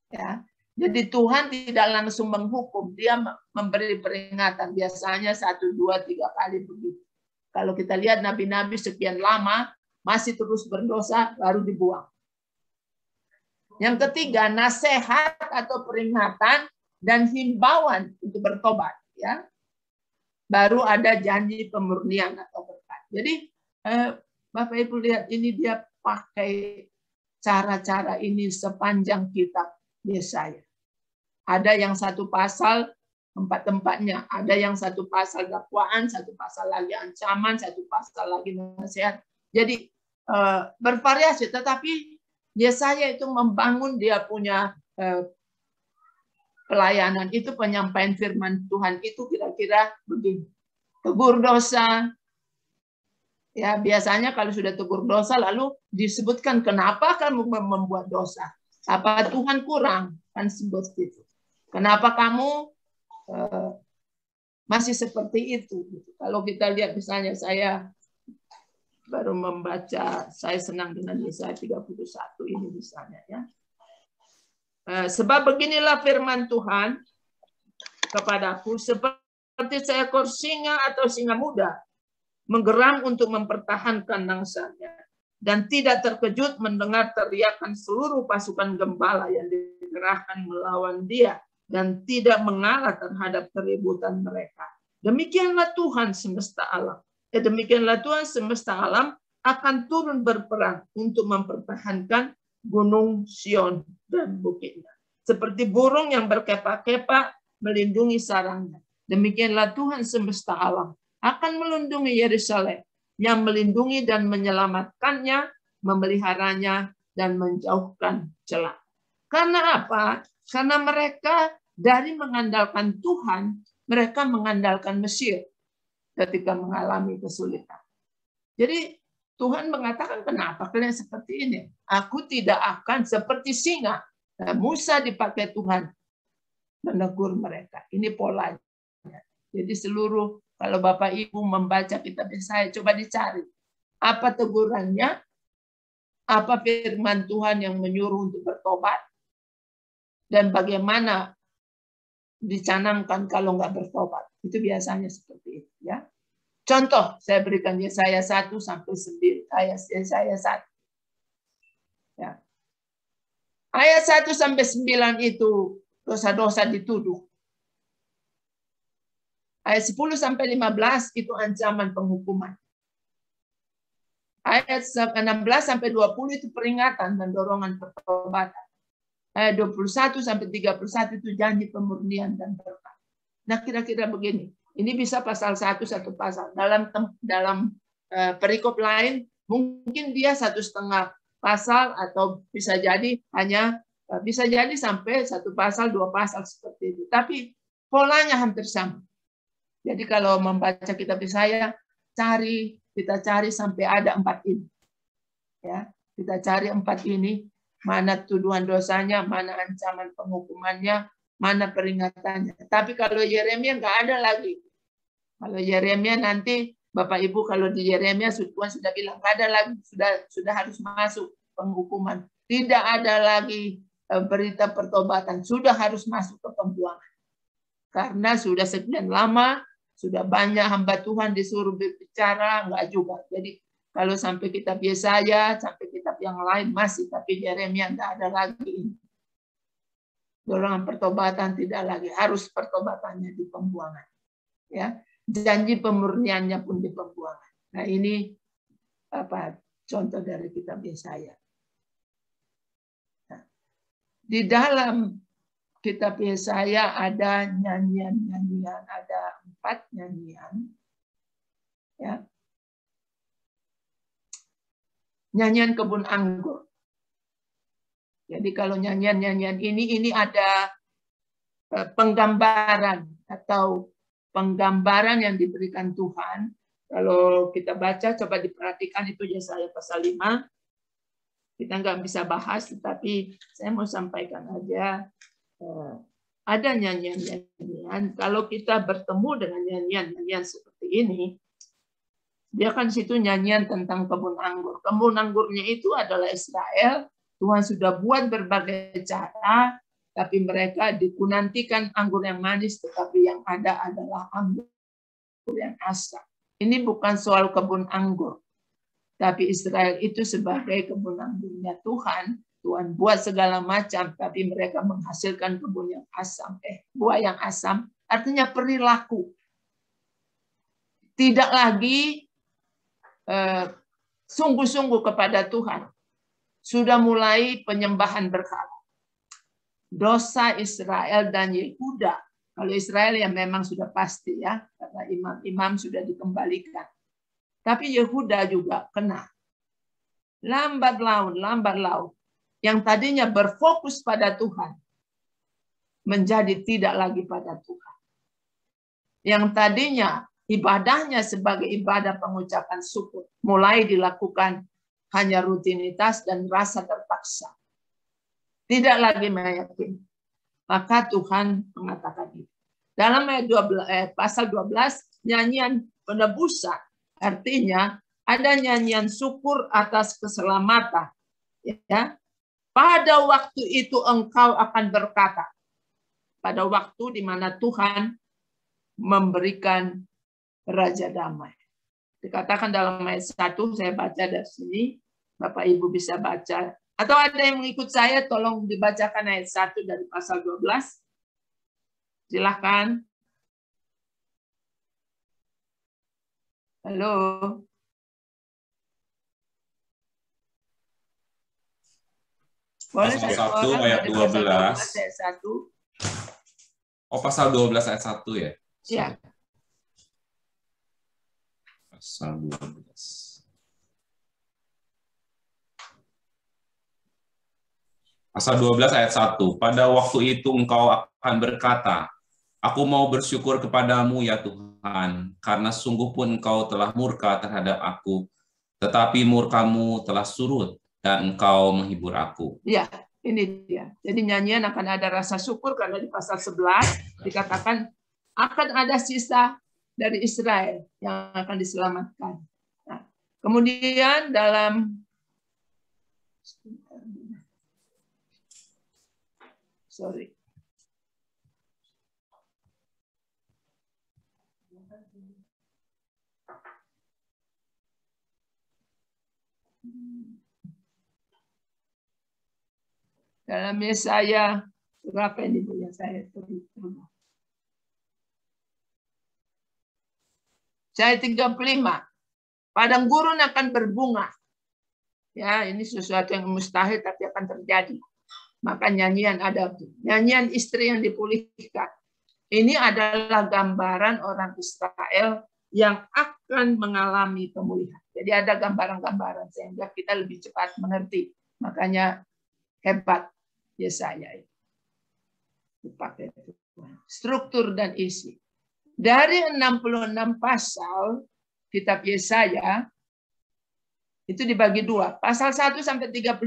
Ya. Jadi Tuhan tidak langsung menghukum, dia memberi peringatan. Biasanya 1, 2, 3 kali begitu. Kalau kita lihat nabi-nabi sekian lama, masih terus berdosa, baru dibuang. Yang ketiga, nasihat atau peringatan dan himbauan untuk bertobat. Ya. Baru ada janji pemurnian atau berkat. Jadi Bapak Ibu lihat, ini dia pakai cara-cara ini sepanjang kitab Yesaya. Ada yang 1 pasal 4 tempatnya, ada yang 1 pasal dakwaan, 1 pasal lagi ancaman, 1 pasal lagi nasihat. Jadi bervariasi, tetapi Yesaya itu membangun dia punya pelayanan itu, penyampaian firman Tuhan itu kira-kira begini. Tegur dosa. Ya, biasanya kalau sudah tegur dosa lalu disebutkan kenapa kamu membuat dosa. Apa Tuhan kurang? Kan seperti itu. Kenapa kamu masih seperti itu? Kalau kita lihat misalnya, saya baru membaca, saya senang dengan Yesaya 31 ini misalnya, ya. Sebab beginilah firman Tuhan kepadaku, seperti seekor singa atau singa muda menggeram untuk mempertahankan mangsanya, dan tidak terkejut mendengar teriakan seluruh pasukan gembala yang dikerahkan melawan dia, dan tidak mengalah terhadap keributan mereka. Demikianlah Tuhan semesta alam. Demikianlah Tuhan semesta alam akan turun berperang untuk mempertahankan gunung Sion dan bukitnya. Seperti burung yang berkepak-kepak melindungi sarangnya. Demikianlah Tuhan semesta alam akan melindungi Yerusalem, yang melindungi dan menyelamatkannya, memeliharanya, dan menjauhkan celah. Karena apa? Karena mereka dari mengandalkan Tuhan, mereka mengandalkan Mesir ketika mengalami kesulitan. Jadi Tuhan mengatakan, kenapa kalian seperti ini? Aku tidak akan seperti singa. Nah, Musa dipakai Tuhan menegur mereka. Ini polanya. Jadi seluruh, kalau Bapak Ibu membaca kitab Yesaya, coba dicari. Apa tegurannya? Apa firman Tuhan yang menyuruh untuk bertobat? Dan bagaimana dicanangkan kalau nggak bertobat? Itu biasanya seperti itu, ya. Contoh, saya berikan Yesaya 1 sampai 9. Yesaya 1. Ya. Ayat 1 sampai 9 itu dosa-dosa dituduh. Ayat 10 sampai 15 itu ancaman penghukuman. Ayat 16 sampai 20 itu peringatan dan dorongan pertobatan. Ayat 21 sampai 31 itu janji pemurnian dan berkat. Nah, kira-kira begini. Ini bisa pasal 1 satu pasal. Dalam perikop lain mungkin dia 1,5 pasal, atau bisa jadi hanya bisa jadi sampai 1 pasal 2 pasal seperti itu. Tapi polanya hampir sama. Jadi kalau membaca kitab Yesaya, kita cari sampai ada 4 ini. Ya, kita cari 4 ini, mana tuduhan dosanya, mana ancaman penghukumannya, mana peringatannya. Tapi kalau Yeremia nggak ada lagi. Kalau Yeremia nanti Bapak Ibu, kalau di Yeremia Tuhan sudah bilang nggak ada lagi, sudah harus masuk penghukuman. Tidak ada lagi berita pertobatan, sudah harus masuk ke pembuangan. Karena sudah sekian lama, sudah banyak hamba Tuhan disuruh berbicara, nggak juga. Jadi kalau sampai kitab Yesaya, sampai kitab yang lain masih, tapi Yeremia nggak ada lagi. Dorongan pertobatan tidak lagi, harus pertobatannya di pembuangan. Ya, janji pemurniannya pun di pembuangan. Nah, ini contoh dari kitab Yesaya. Nah, di dalam kitab Yesaya ada nyanyian-nyanyian, ada 4 nyanyian. Ya. Nyanyian kebun anggur. Jadi kalau nyanyian-nyanyian ini ada penggambaran atau penggambaran yang diberikan Tuhan. Kalau kita baca, coba diperhatikan itu Yesaya pasal 5. Kita nggak bisa bahas, tetapi saya mau sampaikan aja. Ada nyanyian-nyanyian. Kalau kita bertemu dengan nyanyian-nyanyian seperti ini, dia kan situ nyanyian tentang kebun anggur. Kebun anggurnya itu adalah Israel. Tuhan sudah buat berbagai cara, tapi mereka dikunantikan anggur yang manis, tetapi yang ada adalah anggur yang asam. Ini bukan soal kebun anggur, tapi Israel itu sebagai kebun anggurnya Tuhan. Tuhan buat segala macam, tapi mereka menghasilkan kebun yang asam. Buah yang asam artinya perilaku. Tidak lagi sungguh-sungguh kepada Tuhan. Sudah mulai penyembahan berhala. Dosa Israel dan Yehuda. Kalau Israel ya memang sudah pasti ya, karena imam-imam sudah dikembalikan. Tapi Yehuda juga kena. Lambat laun. Yang tadinya berfokus pada Tuhan, menjadi tidak lagi pada Tuhan. Yang tadinya ibadahnya sebagai ibadah pengucapan syukur, mulai dilakukan hanya rutinitas dan rasa terpaksa. Tidak lagi meyakini. Maka Tuhan mengatakan itu. Dalam ayat pasal 12, nyanyian penebusan. Artinya ada nyanyian syukur atas keselamatan. Ya. Pada waktu itu engkau akan berkata. Pada waktu di mana Tuhan memberikan Raja Damai. Dikatakan dalam ayat 1, saya baca dari sini. Bapak Ibu bisa baca. Atau ada yang mengikut saya, tolong dibacakan ayat 1 dari pasal 12. Silahkan. Halo. Boleh pasal 1 ayat 12. Ayat 1. Oh, pasal 12 ayat 1 ya? Iya. Pasal 12. Pasal 12 ayat 1. Pada waktu itu engkau akan berkata, aku mau bersyukur kepadamu ya Tuhan, karena sungguh pun engkau telah murka terhadap aku, tetapi murkamu telah surut dan engkau menghibur aku. Ya, ini dia. Jadi nyanyian akan ada rasa syukur karena di pasal 11 dikatakan akan ada sisa dari Israel yang akan diselamatkan. Nah, kemudian dalam dalam Yesaya berapa ini Bu yang saya terima? Saya 35. Padang gurun akan berbunga. Ya, ini sesuatu yang mustahil tapi akan terjadi. Maka nyanyian ada tuh. Nyanyian istri yang dipulihkan. Ini adalah gambaran orang Israel yang akan mengalami pemulihan. Jadi ada gambaran-gambaran sehingga kita lebih cepat mengerti. Makanya hebat Yesaya itu. Dipakai struktur dan isi. Dari 66 pasal kitab Yesaya itu dibagi 2. Pasal 1 sampai 39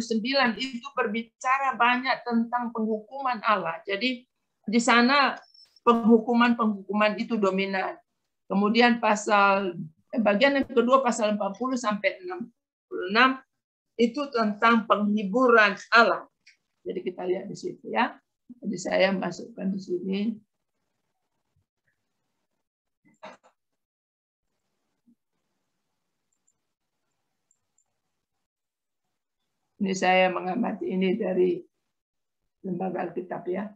itu berbicara banyak tentang penghukuman Allah. Jadi di sana penghukuman itu dominan. Kemudian bagian yang kedua pasal 40 sampai 66 itu tentang penghiburan Allah. Jadi kita lihat di situ ya. Jadi saya masukkan di sini. Ini saya mengamati ini dari lembaga Alkitab ya.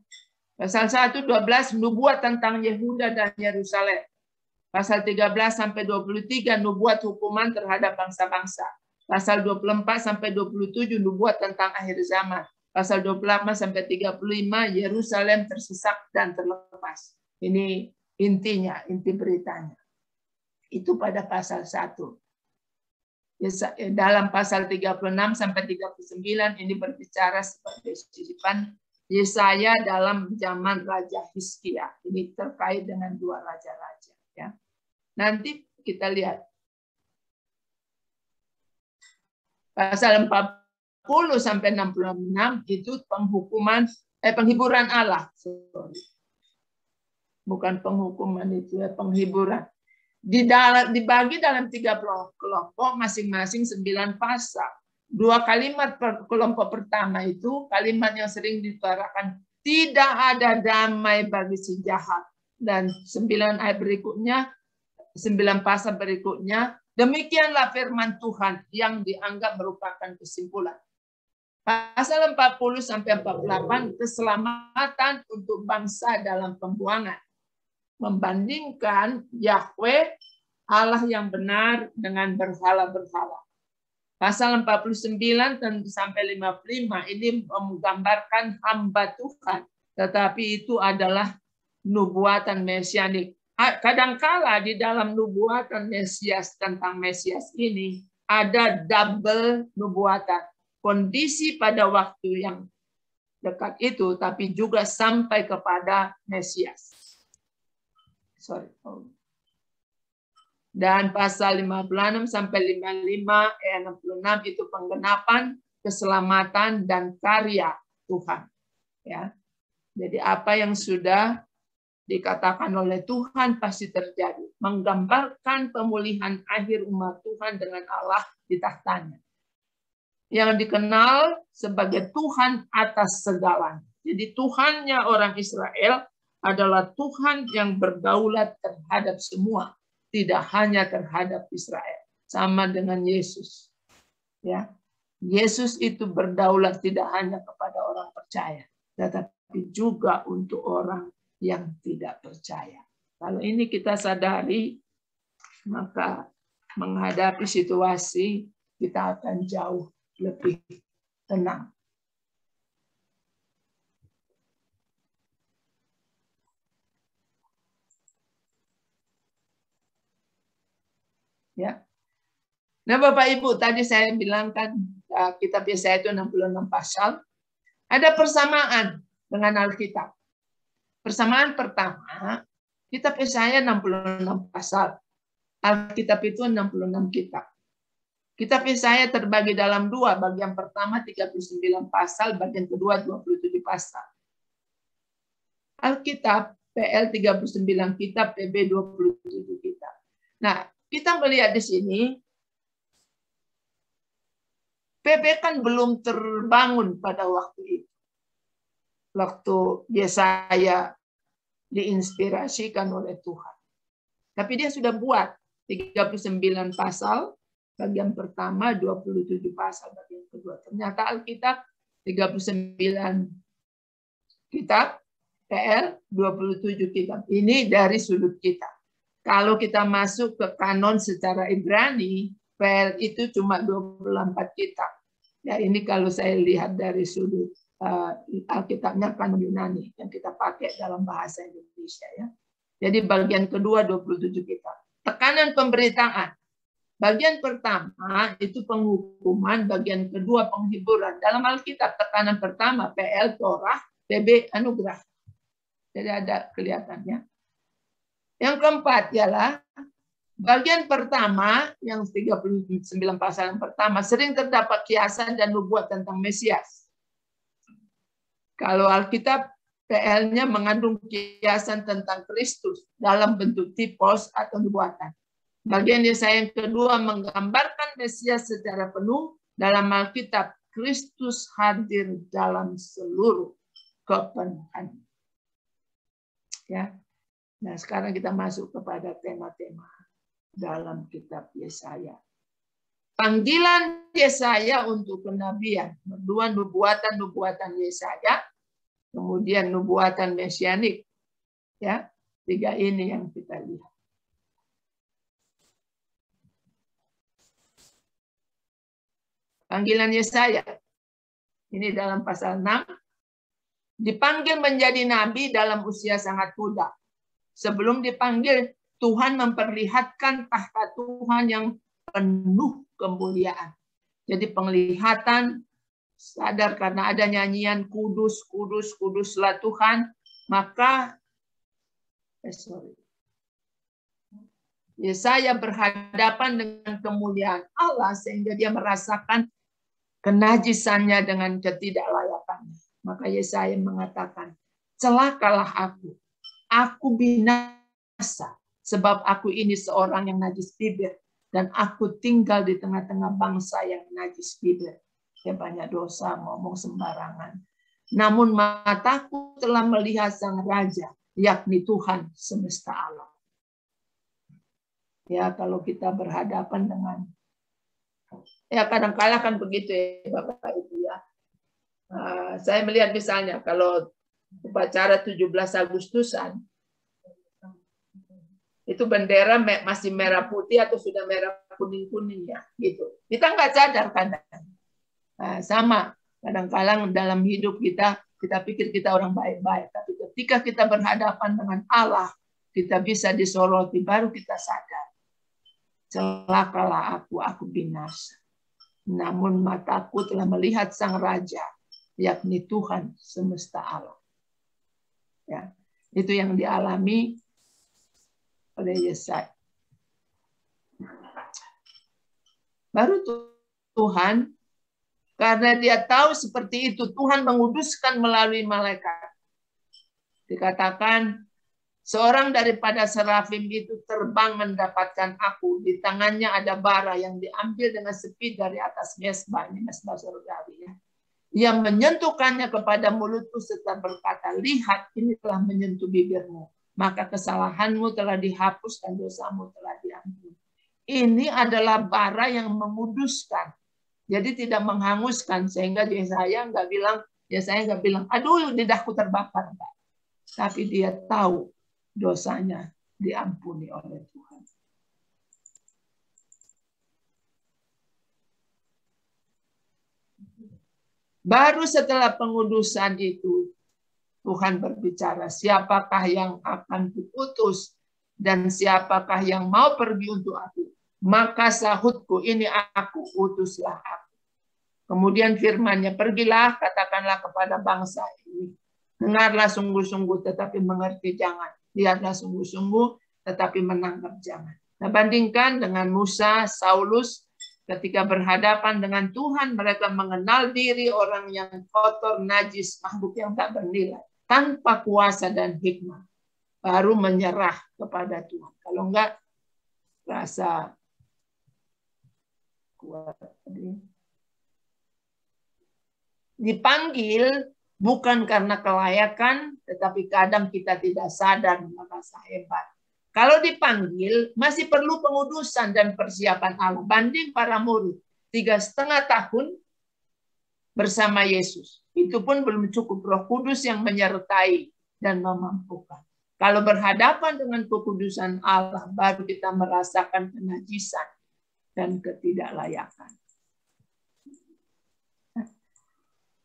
Pasal 1, 12, nubuat tentang Yehuda dan Yerusalem. Pasal 13 sampai 23, nubuat hukuman terhadap bangsa-bangsa. Pasal 24 sampai 27, nubuat tentang akhir zaman. pasal 28 sampai 35, Yerusalem tersesak dan terlepas. Ini intinya, inti beritanya. Itu pada pasal 1. Dalam pasal 36 sampai 39 ini berbicara sebagai sisipan Yesaya dalam zaman Raja Hizkia. Ini terkait dengan dua raja-raja. Ya. Nanti kita lihat. Pasal 40 sampai 66 itu penghiburan Allah. Bukan penghukuman itu, ya, penghiburan. Dibagi dalam 3 kelompok, masing-masing 9 pasal. 2 kalimat per kelompok pertama itu kalimat yang sering disuarakan, tidak ada damai bagi si jahat. Dan 9 ayat berikutnya, 9 pasal berikutnya, demikianlah firman Tuhan yang dianggap merupakan kesimpulan. Pasal 40 sampai 48, keselamatan untuk bangsa dalam pembuangan. Membandingkan Yahweh, Allah yang benar, dengan berhala-berhala. Pasal 49 sampai 55 ini menggambarkan hamba Tuhan, tetapi itu adalah nubuatan mesianik. Kadangkala di dalam nubuatan Mesias tentang Mesias ini ada double nubuatan. Kondisi pada waktu yang dekat itu, tapi juga sampai kepada Mesias. Dan pasal 56 sampai 55 ayat 66 itu penggenapan keselamatan dan karya Tuhan. Ya. Jadi apa yang sudah dikatakan oleh Tuhan pasti terjadi. Menggambarkan pemulihan akhir umat Tuhan dengan Allah di tahtanya. Yang dikenal sebagai Tuhan atas segalanya. Jadi Tuhannya orang Israel adalah Tuhan yang berdaulat terhadap semua. Tidak hanya terhadap Israel, sama dengan Yesus. Ya, Yesus itu berdaulat tidak hanya kepada orang percaya, tetapi juga untuk orang yang tidak percaya. Kalau ini kita sadari, maka menghadapi situasi kita akan jauh lebih tenang. Ya. Nah, Bapak Ibu, tadi saya bilang kan kitab Yesaya itu 66 pasal. Ada persamaan dengan Alkitab. Persamaan pertama, kitab Yesaya 66 pasal. Alkitab itu 66 kitab. Kitab Yesaya terbagi dalam 2, bagian pertama 39 pasal, bagian kedua 27 pasal. Alkitab PL 39 kitab, PB 27 kitab. Nah, kita melihat di sini, PB kan belum terbangun pada waktu itu. Waktu Yesaya diinspirasikan oleh Tuhan. Tapi dia sudah buat 39 pasal, bagian pertama, 27 pasal, bagian kedua. Ternyata Alkitab 39 kitab, PL 27 kitab. Ini dari sudut kita. Kalau kita masuk ke kanon secara Ibrani, PL itu cuma 24 kitab. Ya, ini kalau saya lihat dari sudut Alkitabnya kanon Yunani yang kita pakai dalam bahasa Indonesia. Ya. Jadi bagian kedua 27 kitab. Tekanan pemberitaan. Bagian pertama itu penghukuman, bagian kedua penghiburan. Dalam Alkitab tekanan pertama PL Torah, PB anugerah. Jadi ada kelihatannya. Yang keempat ialah bagian pertama, yang 39 pasal yang pertama, sering terdapat kiasan dan nubuat tentang Mesias. Kalau Alkitab PL-nya mengandung kiasan tentang Kristus dalam bentuk tipos atau nubuatan. Bagian Yesaya yang kedua menggambarkan Mesias secara penuh dalam Alkitab. Kristus hadir dalam seluruh kepenuhan. Ya. Nah, sekarang kita masuk kepada tema-tema dalam kitab Yesaya. Panggilan Yesaya untuk kenabian. Dua nubuatan Yesaya, kemudian nubuatan mesianik. Ya, 3 ini yang kita lihat. Panggilan Yesaya. Ini dalam pasal 6. Dipanggil menjadi nabi dalam usia sangat muda. Sebelum dipanggil, Tuhan memperlihatkan tahta Tuhan yang penuh kemuliaan. Jadi penglihatan, sadar karena ada nyanyian kudus, kudus, kuduslah Tuhan, maka Yesaya berhadapan dengan kemuliaan Allah sehingga dia merasakan kenajisannya dengan ketidaklayakannya. Maka Yesaya mengatakan, celakalah aku binasa, sebab aku ini seorang yang najis bibir, dan aku tinggal di tengah-tengah bangsa yang najis bibir. Dia banyak dosa, ngomong sembarangan. Namun mataku telah melihat Sang Raja, yakni Tuhan semesta alam. Ya, kalau kita berhadapan dengan, ya kadang-kala kan begitu ya Bapak Ibu ya. Saya melihat misalnya kalau upacara 17 Agustusan, itu bendera masih merah putih atau sudah merah kuning-kuning ya, gitu. Kita nggak sadar kadang. Sama, kadang-kadang dalam hidup kita pikir kita orang baik-baik, tapi ketika kita berhadapan dengan Allah, kita bisa disoroti, baru kita sadar. Celakalah aku binasa. Namun mataku telah melihat Sang Raja, yakni Tuhan semesta alam. Ya, itu yang dialami oleh Yesaya. Baru Tuhan, karena dia tahu seperti itu, Tuhan menguduskan melalui malaikat. Dikatakan, seorang daripada serafim itu terbang mendapatkan aku. Di tangannya ada bara yang diambil dengan sepi dari atas mesbah. Ini mesbah surgawi ya. Yang menyentuhkannya kepada mulutku serta berkata, lihat, ini telah menyentuh bibirmu. Maka kesalahanmu telah dihapus dan dosamu telah diampuni. Ini adalah bara yang menguduskan. Jadi tidak menghanguskan. Sehingga Yesaya nggak bilang, aduh lidahku terbakar. Enggak. Tapi dia tahu dosanya diampuni oleh Tuhan. Baru setelah pengudusan itu, Tuhan berbicara, siapakah yang akan kuutus dan siapakah yang mau pergi untuk aku. Maka sahutku, ini aku, utuslah aku. Kemudian firman-Nya, pergilah, katakanlah kepada bangsa ini. Dengarlah sungguh-sungguh tetapi mengerti jangan. Lihatlah sungguh-sungguh tetapi menangkap jangan. Nah, bandingkan dengan Musa, Saulus, ketika berhadapan dengan Tuhan, mereka mengenal diri orang yang kotor, najis, makhluk yang tak bernilai. Tanpa kuasa dan hikmah. Baru menyerah kepada Tuhan. Kalau enggak, rasa kuat. Dipanggil bukan karena kelayakan, tetapi kadang kita tidak sadar merasa hebat. Kalau dipanggil, masih perlu pengudusan dan persiapan Allah. Banding para murid, 3,5 tahun bersama Yesus. Itu pun belum cukup, Roh Kudus yang menyertai dan memampukan. Kalau berhadapan dengan kekudusan Allah, baru kita merasakan kenajisan dan ketidaklayakan.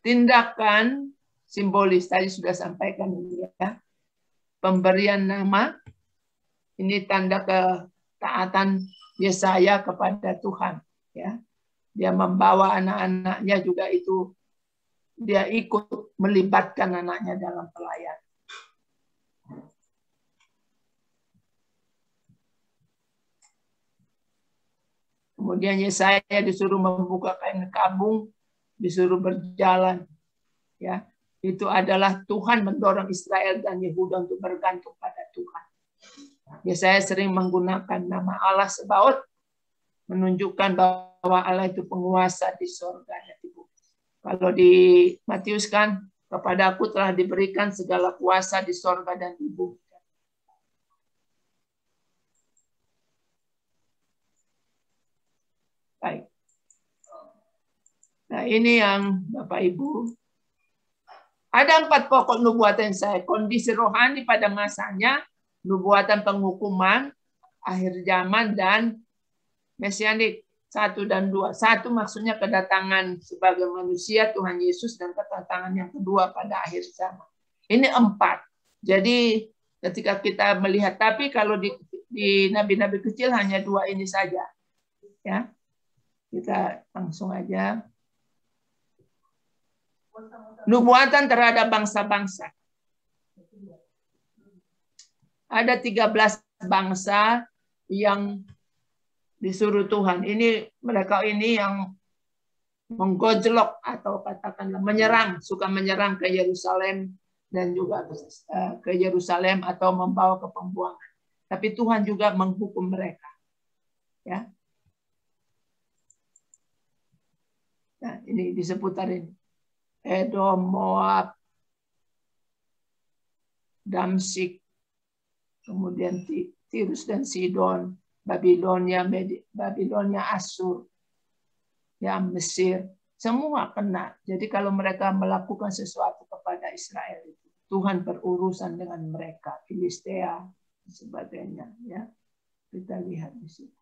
Tindakan simbolis tadi sudah sampaikan ini ya. Pemberian nama, ini tanda ketaatan Yesaya kepada Tuhan. Ya, dia membawa anak-anaknya juga itu. Dia ikut melibatkan anaknya dalam pelayanan. Kemudian Yesaya disuruh membuka kain kabung, disuruh berjalan. Ya, itu adalah Tuhan mendorong Israel dan Yehuda untuk bergantung pada Tuhan. Yesaya sering menggunakan nama Allah Sebaot, menunjukkan bahwa Allah itu penguasa di surga dan di bumi. Kalau di Matius kan, kepadaku telah diberikan segala kuasa di surga dan di bumi. Baik. Nah, ini yang Bapak Ibu. Ada 4 pokok nubuatan saya. Kondisi rohani pada masanya, nubuatan penghukuman, akhir zaman, dan mesianik. 1 dan 2. 1 maksudnya kedatangan sebagai manusia Tuhan Yesus, dan kedatangan yang kedua pada akhir zaman. Ini 4. Jadi ketika kita melihat, tapi kalau di nabi-nabi kecil hanya 2 ini saja. Ya. Kita langsung aja. Nubuatan terhadap bangsa-bangsa. Ada 13 bangsa yang disuruh Tuhan. Mereka ini yang menggojlok atau katakanlah menyerang, suka menyerang ke Yerusalem dan juga ke Yerusalem atau membawa ke pembuangan. Tapi Tuhan juga menghukum mereka. Ya. Nah, ini di seputar ini. Edom, Moab, Damsyik, kemudian Tirus dan Sidon, Babilonia, Asur, ya Mesir, semua kena. Jadi kalau mereka melakukan sesuatu kepada Israel itu, Tuhan berurusan dengan mereka, Filistea dan sebagainya. Ya, kita lihat di situ.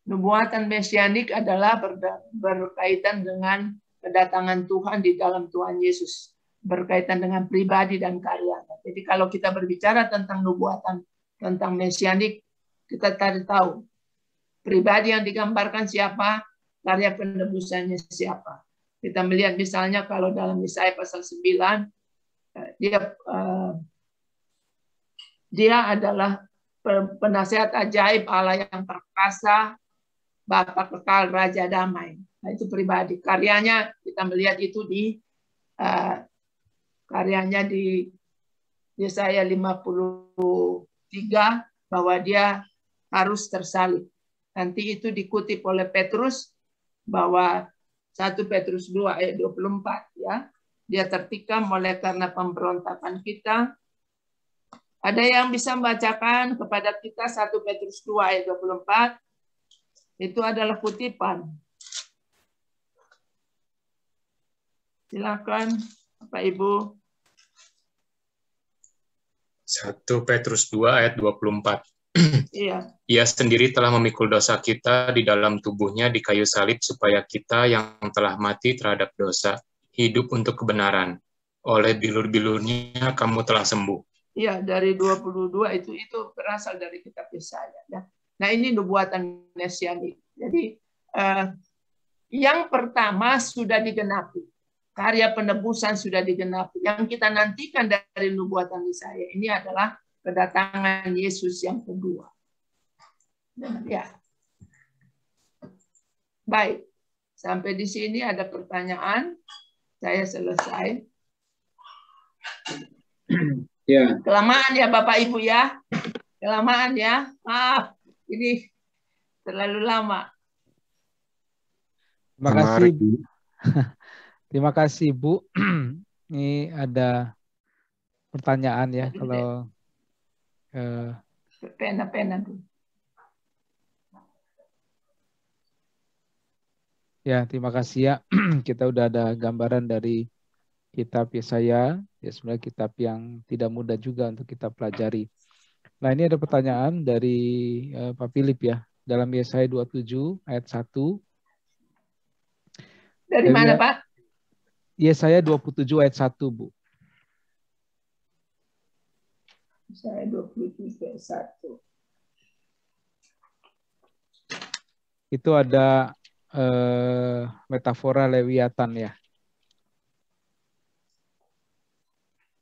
Nubuatan mesianik adalah berkaitan dengan kedatangan Tuhan di dalam Tuhan Yesus, berkaitan dengan pribadi dan karyanya. Jadi kalau kita berbicara tentang nubuatan tentang mesianik, kita cari tahu pribadi yang digambarkan siapa, karya penebusannya siapa. Kita melihat misalnya kalau dalam Yesaya pasal 9, dia adalah penasihat ajaib, Allah yang perkasa, Bapa kekal, Raja damai. Nah, itu pribadi. Karyanya kita melihat itu di karyanya di Yesaya 53 bahwa dia harus tersalib. Nanti itu dikutip oleh Petrus bahwa 1 Petrus 2 ayat 24 ya. Dia tertikam oleh karena pemberontakan kita. Ada yang bisa membacakan kepada kita 1 Petrus 2 ayat 24? Itu adalah kutipan. Silakan Bapak Ibu. 1 Petrus 2 ayat 24. Iya. Ia sendiri telah memikul dosa kita di dalam tubuhnya di kayu salib supaya kita yang telah mati terhadap dosa hidup untuk kebenaran. Oleh bilur-bilurnya kamu telah sembuh. Iya, dari 22 itu berasal dari kitab Yesaya ya. Nah, ini nubuatan mesianik. Jadi yang pertama sudah digenapi. Karya penebusan sudah digenapi. Yang kita nantikan dari nubuatan Yesaya ini adalah kedatangan Yesus yang kedua. Ya. Baik. Sampai di sini ada pertanyaan. Saya selesai. Ya. Kelamaan ya Bapak Ibu ya. Kelamaan ya. Maaf. Ini terlalu lama. Terima kasih. Terima kasih Bu. Ini ada pertanyaan ya kalau pena dulu. Ya, terima kasih ya. Kita udah ada gambaran dari kitab Yesaya, ya sebenarnya kitab yang tidak mudah juga untuk kita pelajari. Nah, ini ada pertanyaan dari Pak Philip ya, dalam Yesaya 27 ayat 1. Dari mana, Pak? Yesaya 27 ayat 1, Bu. Yesaya 27 ayat 1. Itu ada metafora Lewiatan ya.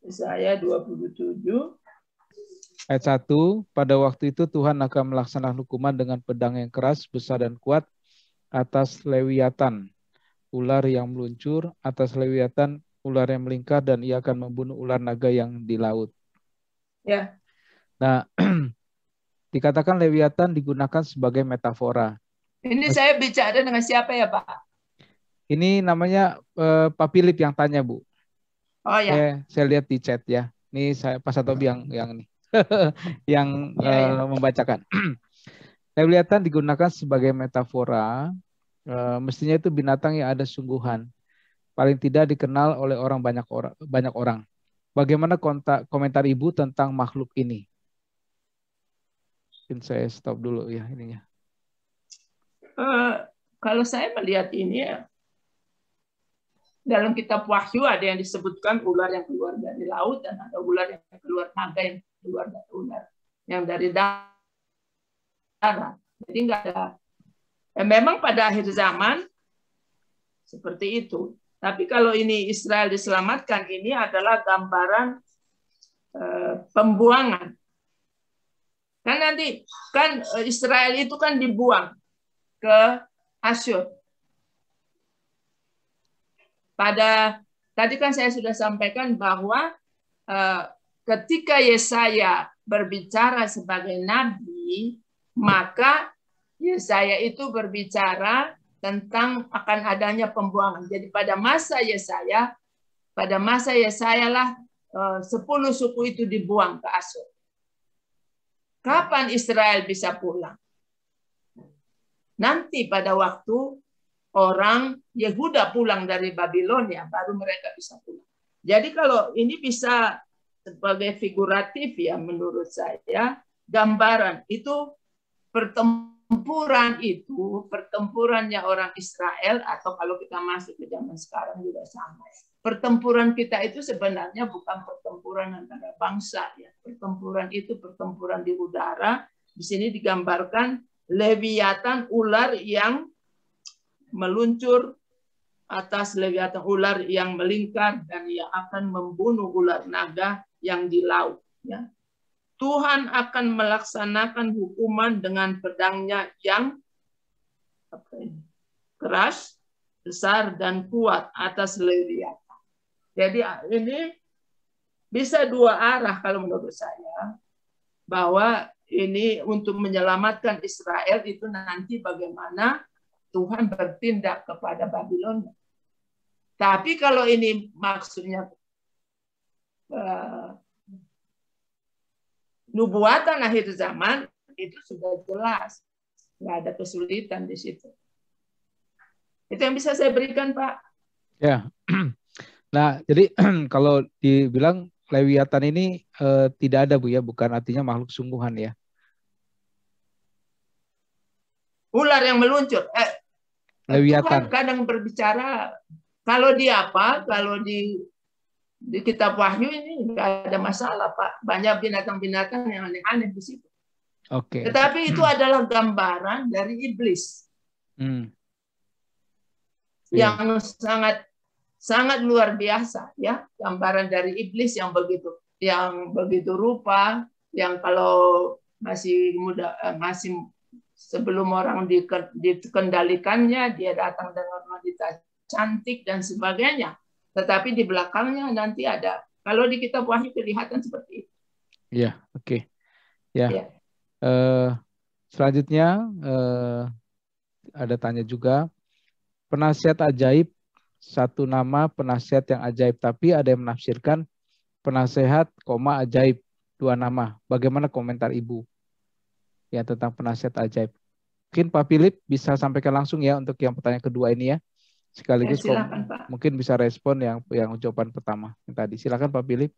Yesaya 27 ayat 1, pada waktu itu Tuhan akan melaksanakan hukuman dengan pedang yang keras, besar dan kuat atas Lewiatan, ular yang meluncur, atas Lewiatan, ular yang melingkar, dan ia akan membunuh ular naga yang di laut. Ya. Nah, dikatakan Lewiatan digunakan sebagai metafora. Ini saya bicara dengan siapa ya, Pak? Ini namanya Pak Philip yang tanya, Bu. Oh ya. Saya lihat di chat ya. Ini saya Pak Satobi yang nih. yang membacakan. Lewiatan digunakan sebagai metafora. Mestinya itu binatang yang ada sungguhan. Paling tidak dikenal oleh banyak orang. Bagaimana komentar Ibu tentang makhluk ini? Mungkin saya stop dulu ya ininya. Kalau saya melihat ini ya, dalam kitab Wahyu ada yang disebutkan ular yang keluar dari laut dan ada ular yang keluar, naga yang keluar dari ular yang dari darat. Jadi nggak ada. Memang pada akhir zaman seperti itu. Tapi kalau ini Israel diselamatkan, ini adalah gambaran pembuangan. Kan nanti kan Israel itu kan dibuang ke Asyur. Tadi kan saya sudah sampaikan bahwa ketika Yesaya berbicara sebagai nabi, maka Yesaya itu berbicara tentang akan adanya pembuangan. Jadi pada masa Yesaya lah 10 suku itu dibuang ke Asyur. Kapan Israel bisa pulang? Nanti pada waktu orang Yehuda pulang dari Babilonia, baru mereka bisa pulang. Jadi kalau ini bisa sebagai figuratif ya menurut saya, gambaran itu pertempurannya orang Israel, atau kalau kita masuk ke zaman sekarang juga sama. Pertempuran kita itu sebenarnya bukan pertempuran antara bangsa ya. Pertempuran itu pertempuran di udara. Di sini digambarkan Leviatan, ular yang meluncur atas Leviatan, ular yang melingkar dan yang akan membunuh ular naga yang di laut ya. Tuhan akan melaksanakan hukuman dengan pedangnya yang keras, besar dan kuat atas Leviatan. Jadi ini bisa dua arah kalau menurut saya, bahwa ini untuk menyelamatkan Israel itu nanti bagaimana Tuhan bertindak kepada Babilonia. Tapi kalau ini maksudnya nubuatan akhir zaman, itu sudah jelas. Nggak ada kesulitan di situ. Itu yang bisa saya berikan, Pak. Ya. Nah, jadi kalau dibilang Leviatan ini tidak ada, Bu ya, bukan artinya makhluk sungguhan ya. Ular yang meluncur. Leviatan. Tuhan kadang berbicara, kalau di kitab Wahyu ini nggak ada masalah, Pak. Banyak binatang-binatang yang aneh-aneh di situ. Oke. Tetapi itu adalah gambaran dari iblis. Yang sangat luar biasa ya, gambaran dari iblis yang begitu rupa, yang kalau masih muda, masih sebelum orang dikendalikannya, dia datang dengan wanita cantik dan sebagainya. Tetapi di belakangnya nanti ada, kalau di kitab Wahyu kelihatan seperti itu. Iya, oke. Ya. Ya. Selanjutnya ada tanya juga, penasihat ajaib, satu nama penasihat yang ajaib, tapi ada yang menafsirkan penasehat, ajaib, dua nama. Bagaimana komentar Ibu ya tentang penasihat ajaib? Mungkin Pak Philip bisa sampaikan langsung ya untuk yang pertanyaan kedua ini ya. Sekaligus ya, silakan, Pak. Mungkin bisa respon yang jawaban pertama yang tadi. Silakan Pak Philip.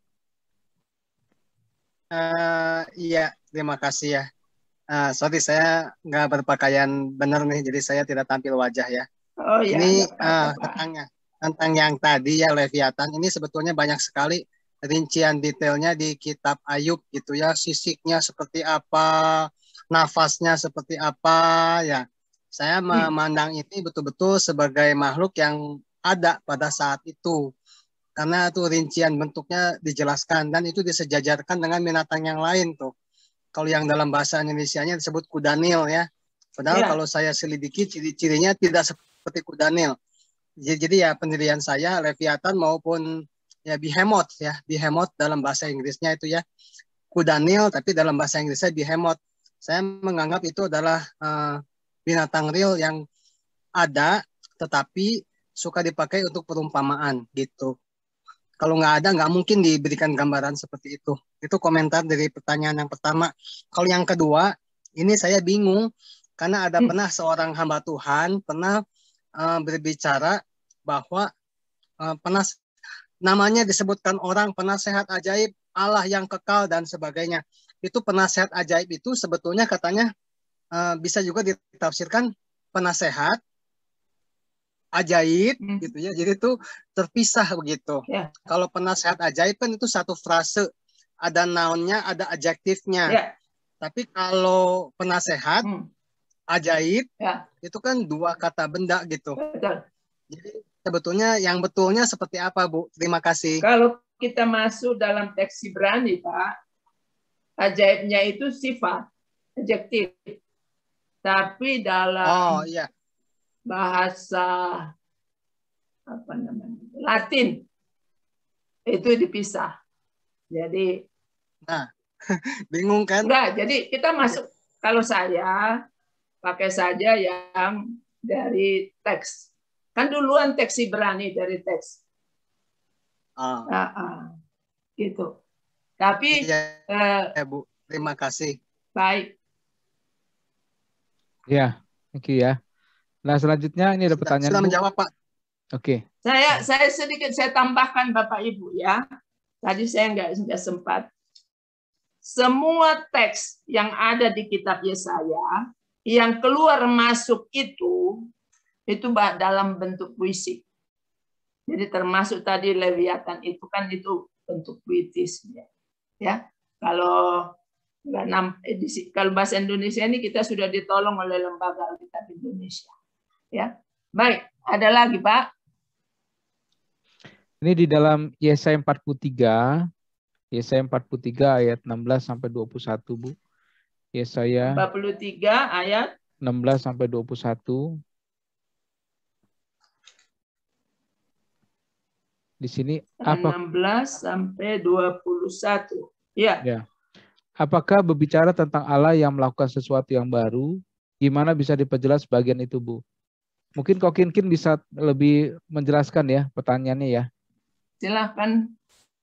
Iya, terima kasih ya. Sorry, saya nggak berpakaian benar nih, jadi saya tidak tampil wajah ya. Oh, ya, ini tentang yang tadi ya, Leviatan, ini sebetulnya banyak sekali rincian detailnya di kitab Ayub gitu ya, sisiknya seperti apa, nafasnya seperti apa ya. Saya memandang ini betul-betul sebagai makhluk yang ada pada saat itu, karena itu rincian bentuknya dijelaskan dan itu disejajarkan dengan binatang yang lain tuh. Kalau yang dalam bahasa Indonesianya disebut kudanil ya. Padahal kalau saya selidiki ciri-cirinya tidak seperti kudanil. Jadi ya pendirian saya Leviatan maupun ya behemoth ya. Behemoth dalam bahasa Inggrisnya itu ya. Kudanil tapi dalam bahasa Inggrisnya behemoth. Saya menganggap itu adalah binatang real yang ada tetapi suka dipakai untuk perumpamaan gitu. Kalau nggak ada, nggak mungkin diberikan gambaran seperti itu. Itu komentar dari pertanyaan yang pertama. Kalau yang kedua, ini saya bingung karena ada pernah seorang hamba Tuhan pernah berbicara bahwa namanya disebutkan orang penasehat ajaib, Allah yang kekal dan sebagainya. Itu penasehat ajaib itu sebetulnya katanya bisa juga ditafsirkan penasehat, ajaib, gitu ya. Jadi itu terpisah begitu. Ya. Kalau penasehat ajaib kan itu satu frase, ada nounnya, ada adjektifnya. Ya. Tapi kalau penasehat, ajaib, ya, itu kan dua kata benda gitu. betul. Jadi sebetulnya yang betulnya seperti apa, Bu? Terima kasih. Kalau kita masuk dalam teks Ibrani, Pak, ajaibnya itu sifat, adjektif. Tapi dalam bahasa apa namanya, Latin itu dipisah. Jadi, nah, bingung kan? Enggak, jadi kita masuk, kalau saya pakai saja yang dari teks. Kan duluan teks Ibrani dari teks. Gitu. Tapi Bu, terima kasih. Baik. Ya, thank you ya. Nah, selanjutnya ini ada pertanyaan. Sudah menjawab, Pak. Oke. Saya sedikit saya tambahkan Bapak Ibu ya. Tadi saya nggak sempat. Semua teks yang ada di kitab Yesaya yang keluar masuk itu dalam bentuk puisi. Jadi termasuk tadi Leviathan itu kan itu bentuk puitis ya. Kalau bahasa Indonesia ini kita sudah ditolong oleh Lembaga Alkitab Indonesia. Ya. Baik, ada lagi, Pak? Ini di dalam Yesaya 43 ayat 16 sampai 21, Bu. Yesaya 43 ayat 16 sampai 21. Di sini 16 sampai 21. Ya. Apakah berbicara tentang Allah yang melakukan sesuatu yang baru? Gimana bisa diperjelas bagian itu, Bu? Mungkin Kok Kinkin bisa lebih menjelaskan ya pertanyaannya ya. Silakan.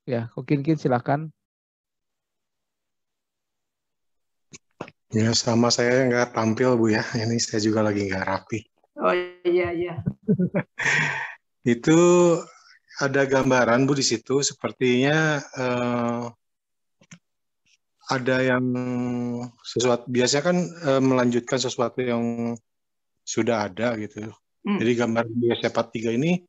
Ya, Kok Kinkin silakan. Ya, sama saya nggak tampil, Bu ya. Ini saya juga lagi nggak rapi. Oh iya. Itu ada gambaran, Bu, di situ. Sepertinya ada yang sesuatu, biasanya kan melanjutkan sesuatu yang sudah ada gitu. Jadi gambar di Yesaya 43 ini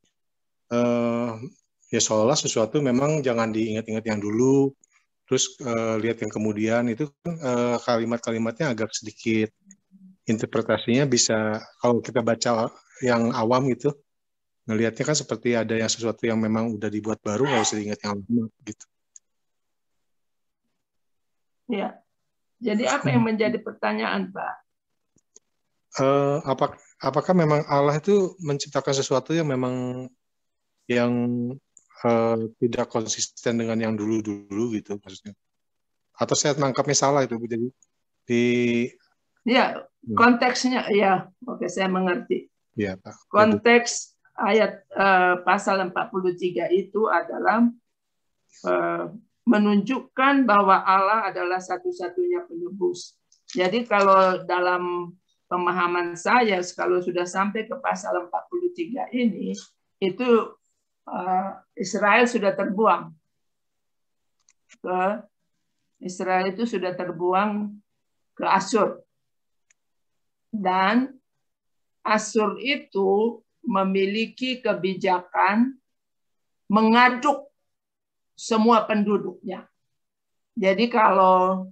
ya seolah sesuatu memang jangan diingat-ingat yang dulu, terus lihat yang kemudian. Itu kalimat-kalimatnya agak sedikit interpretasinya bisa, kalau kita baca yang awam gitu, ngelihatnya kan seperti ada yang sesuatu yang memang udah dibuat baru, nggak usah diingat yang lama gitu. Ya. Jadi apa yang menjadi pertanyaan, Pak? Apakah memang Allah itu menciptakan sesuatu yang memang tidak konsisten dengan yang dulu-dulu gitu maksudnya? Atau saya nangkapnya salah itu, Bu? Jadi konteksnya ya, oke, saya mengerti. Ya, Pak. Konteks ayat pasal 43 itu adalah menunjukkan bahwa Allah adalah satu-satunya penebus. Jadi kalau dalam pemahaman saya, kalau sudah sampai ke pasal 43 ini, itu Israel sudah terbuang. Israel itu sudah terbuang ke Asyur. Dan Asyur itu memiliki kebijakan mengaduk semua penduduknya. Jadi kalau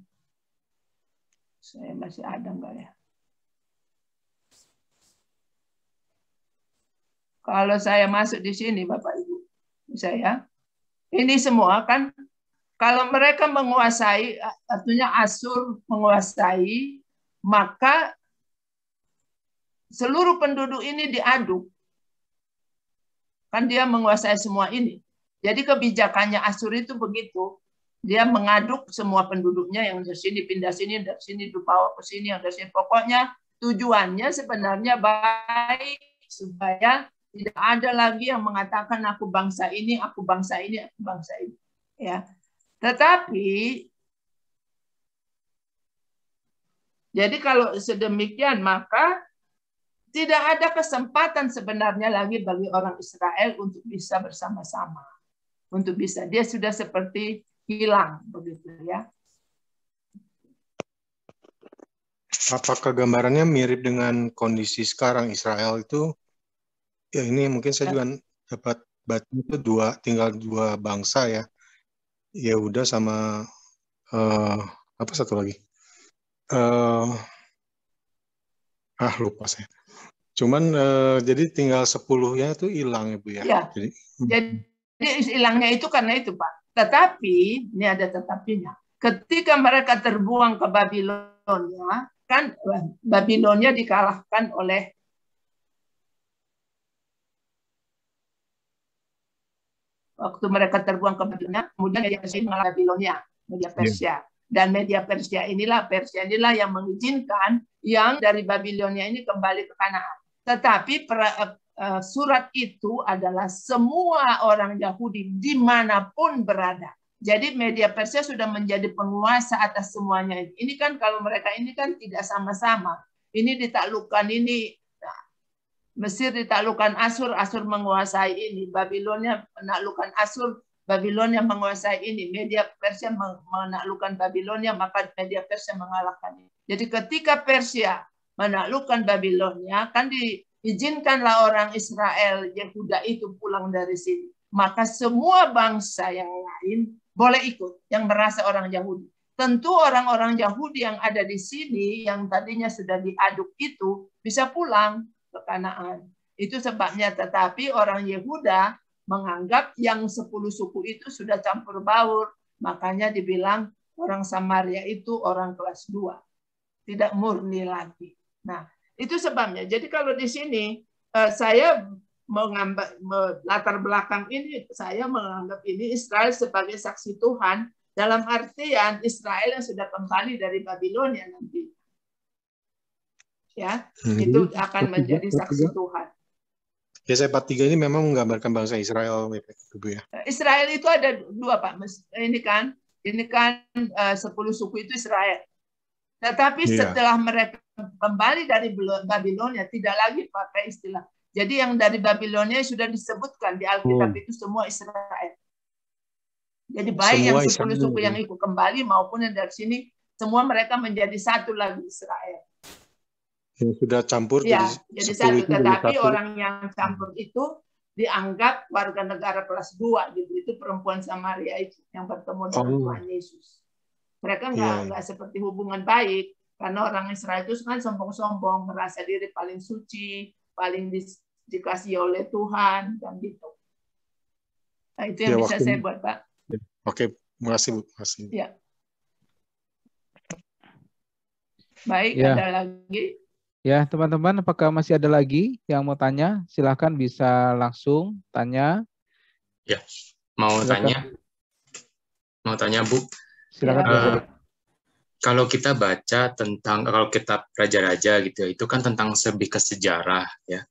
saya masih ada enggak ya? Kalau saya masuk di sini, Bapak Ibu, saya ini semua kan kalau mereka menguasai, artinya Asyur menguasai, maka seluruh penduduk ini diaduk. Kan dia menguasai semua ini. Jadi kebijakannya Asyur itu begitu. Dia mengaduk semua penduduknya yang dari sini pindah sini, dari sini dibawa ke sini, yang dari sini. Pokoknya tujuannya sebenarnya baik supaya tidak ada lagi yang mengatakan aku bangsa ini, aku bangsa ini, aku bangsa ini. Ya. Tetapi jadi kalau sedemikian maka tidak ada kesempatan sebenarnya lagi bagi orang Israel untuk bisa bersama-sama. Untuk bisa, dia sudah seperti hilang begitu ya. apakah gambarannya mirip dengan kondisi sekarang Israel itu? Ya ini mungkin saya juga dapat baca itu tinggal dua bangsa ya. Yehuda sama apa satu lagi? Lupa saya. Cuman jadi tinggal 10-nya itu hilang ya Bu ya. Ya. Jadi hilangnya itu karena itu Pak. Tetapi ini ada tetapinya. Ketika mereka terbuang ke Babilonia, kan Babilonia dikalahkan oleh waktu mereka terbuang ke Babilonia, kemudian media Persia mengalahkan Babilonia, media Persia. Dan media Persia inilah yang mengizinkan yang dari Babilonia ini kembali ke Kanaan. Tetapi surat itu adalah semua orang Yahudi dimanapun berada. Jadi media Persia sudah menjadi penguasa atas semuanya. Ini kan kalau mereka ini kan tidak sama-sama. Ini ditaklukkan ini. Mesir ditaklukkan Asyur, Asyur menguasai ini. Babilonia menaklukkan Asyur, Babilonia menguasai ini. Media Persia menaklukkan Babilonia, maka media Persia mengalahkan ini. Jadi ketika Persia menaklukkan Babilonia, kan diizinkanlah orang Israel, Yehuda itu pulang dari sini. Maka semua bangsa yang lain boleh ikut, yang merasa orang Yahudi. Tentu orang-orang Yahudi yang ada di sini, yang tadinya sudah diaduk itu, bisa pulang ke Kanaan. Itu sebabnya, tetapi orang Yehuda menganggap yang 10 suku itu sudah campur baur. Makanya dibilang orang Samaria itu orang kelas 2. Tidak murni lagi. Nah, itu sebabnya. Jadi kalau di sini saya mengambil latar belakang ini, saya menganggap ini Israel sebagai saksi Tuhan dalam artian Israel yang sudah kembali dari Babilonia nanti. Ya, itu akan menjadi saksi Tuhan. Ya, saya 43 ini memang menggambarkan bangsa Israel, Ibu ya. Israel itu ada 2 Pak. Ini kan 10 suku itu Israel. Tetapi setelah mereka kembali dari Babilonia tidak lagi pakai istilah. Jadi yang dari Babilonia sudah disebutkan di Alkitab itu semua Israel. Jadi baik semua yang 10 suku yang ikut kembali maupun yang dari sini, semua mereka menjadi satu lagi Israel. Yang sudah campur ya, jadi satu. Tetapi orang yang campur itu dianggap warga negara kelas 2 gitu. Itu perempuan Samaria itu yang bertemu dengan Tuhan Yesus. Mereka nggak seperti hubungan baik karena orang Israel itu kan sombong-sombong, merasa diri paling suci, paling dikasih oleh Tuhan dan gitu. Nah, itu yang bisa saya buat, Pak. Oke, makasih Bu. Makasih. Ya. Baik, ada lagi? Ya, teman-teman, apakah masih ada lagi yang mau tanya? Silahkan bisa langsung tanya. Ya, mau tanya, Bu. Silakan. Kalau kita baca tentang kalau kitab Raja-Raja gitu ya, itu kan tentang lebih ke sejarah ya.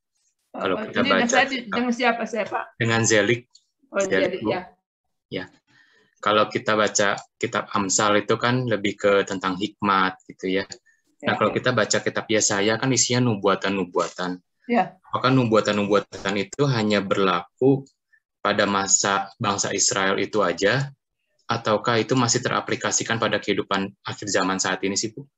Kalau kita ini baca dengan siapa saya, Pak? Dengan Zelik. Zelik ya. Ya. Kalau kita baca kitab Amsal itu kan lebih ke tentang hikmat gitu ya. Nah, kalau kita baca kitab Yesaya kan isinya nubuatan-nubuatan. Ya. Apakah nubuatan-nubuatan itu hanya berlaku pada masa bangsa Israel itu aja, ataukah itu masih teraplikasikan pada kehidupan akhir zaman saat ini sih, Bu?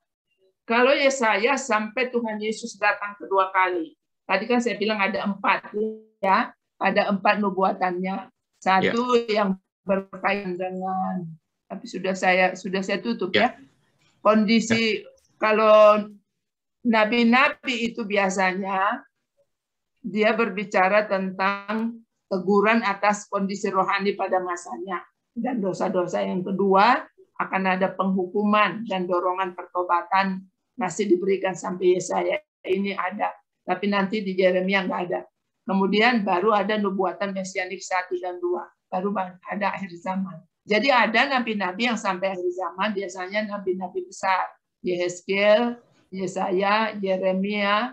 Kalau Yesaya sampai Tuhan Yesus datang kedua kali. Tadi kan saya bilang ada 4 ya, ada 4 nubuatannya. Satu yang berkaitan dengan, tapi sudah saya tutup ya. Kondisi kalau nabi-nabi itu biasanya dia berbicara tentang teguran atas kondisi rohani pada masanya. Dan dosa-dosa yang kedua akan ada penghukuman dan dorongan pertobatan masih diberikan sampai Yesaya ini ada. Tapi nanti di Yeremia nggak ada. Kemudian baru ada nubuatan Mesianik 1 dan 2. Baru ada akhir zaman. Jadi ada nabi-nabi yang sampai akhir zaman, biasanya nabi-nabi besar. Yehezkiel, Yesaya, Yeremia,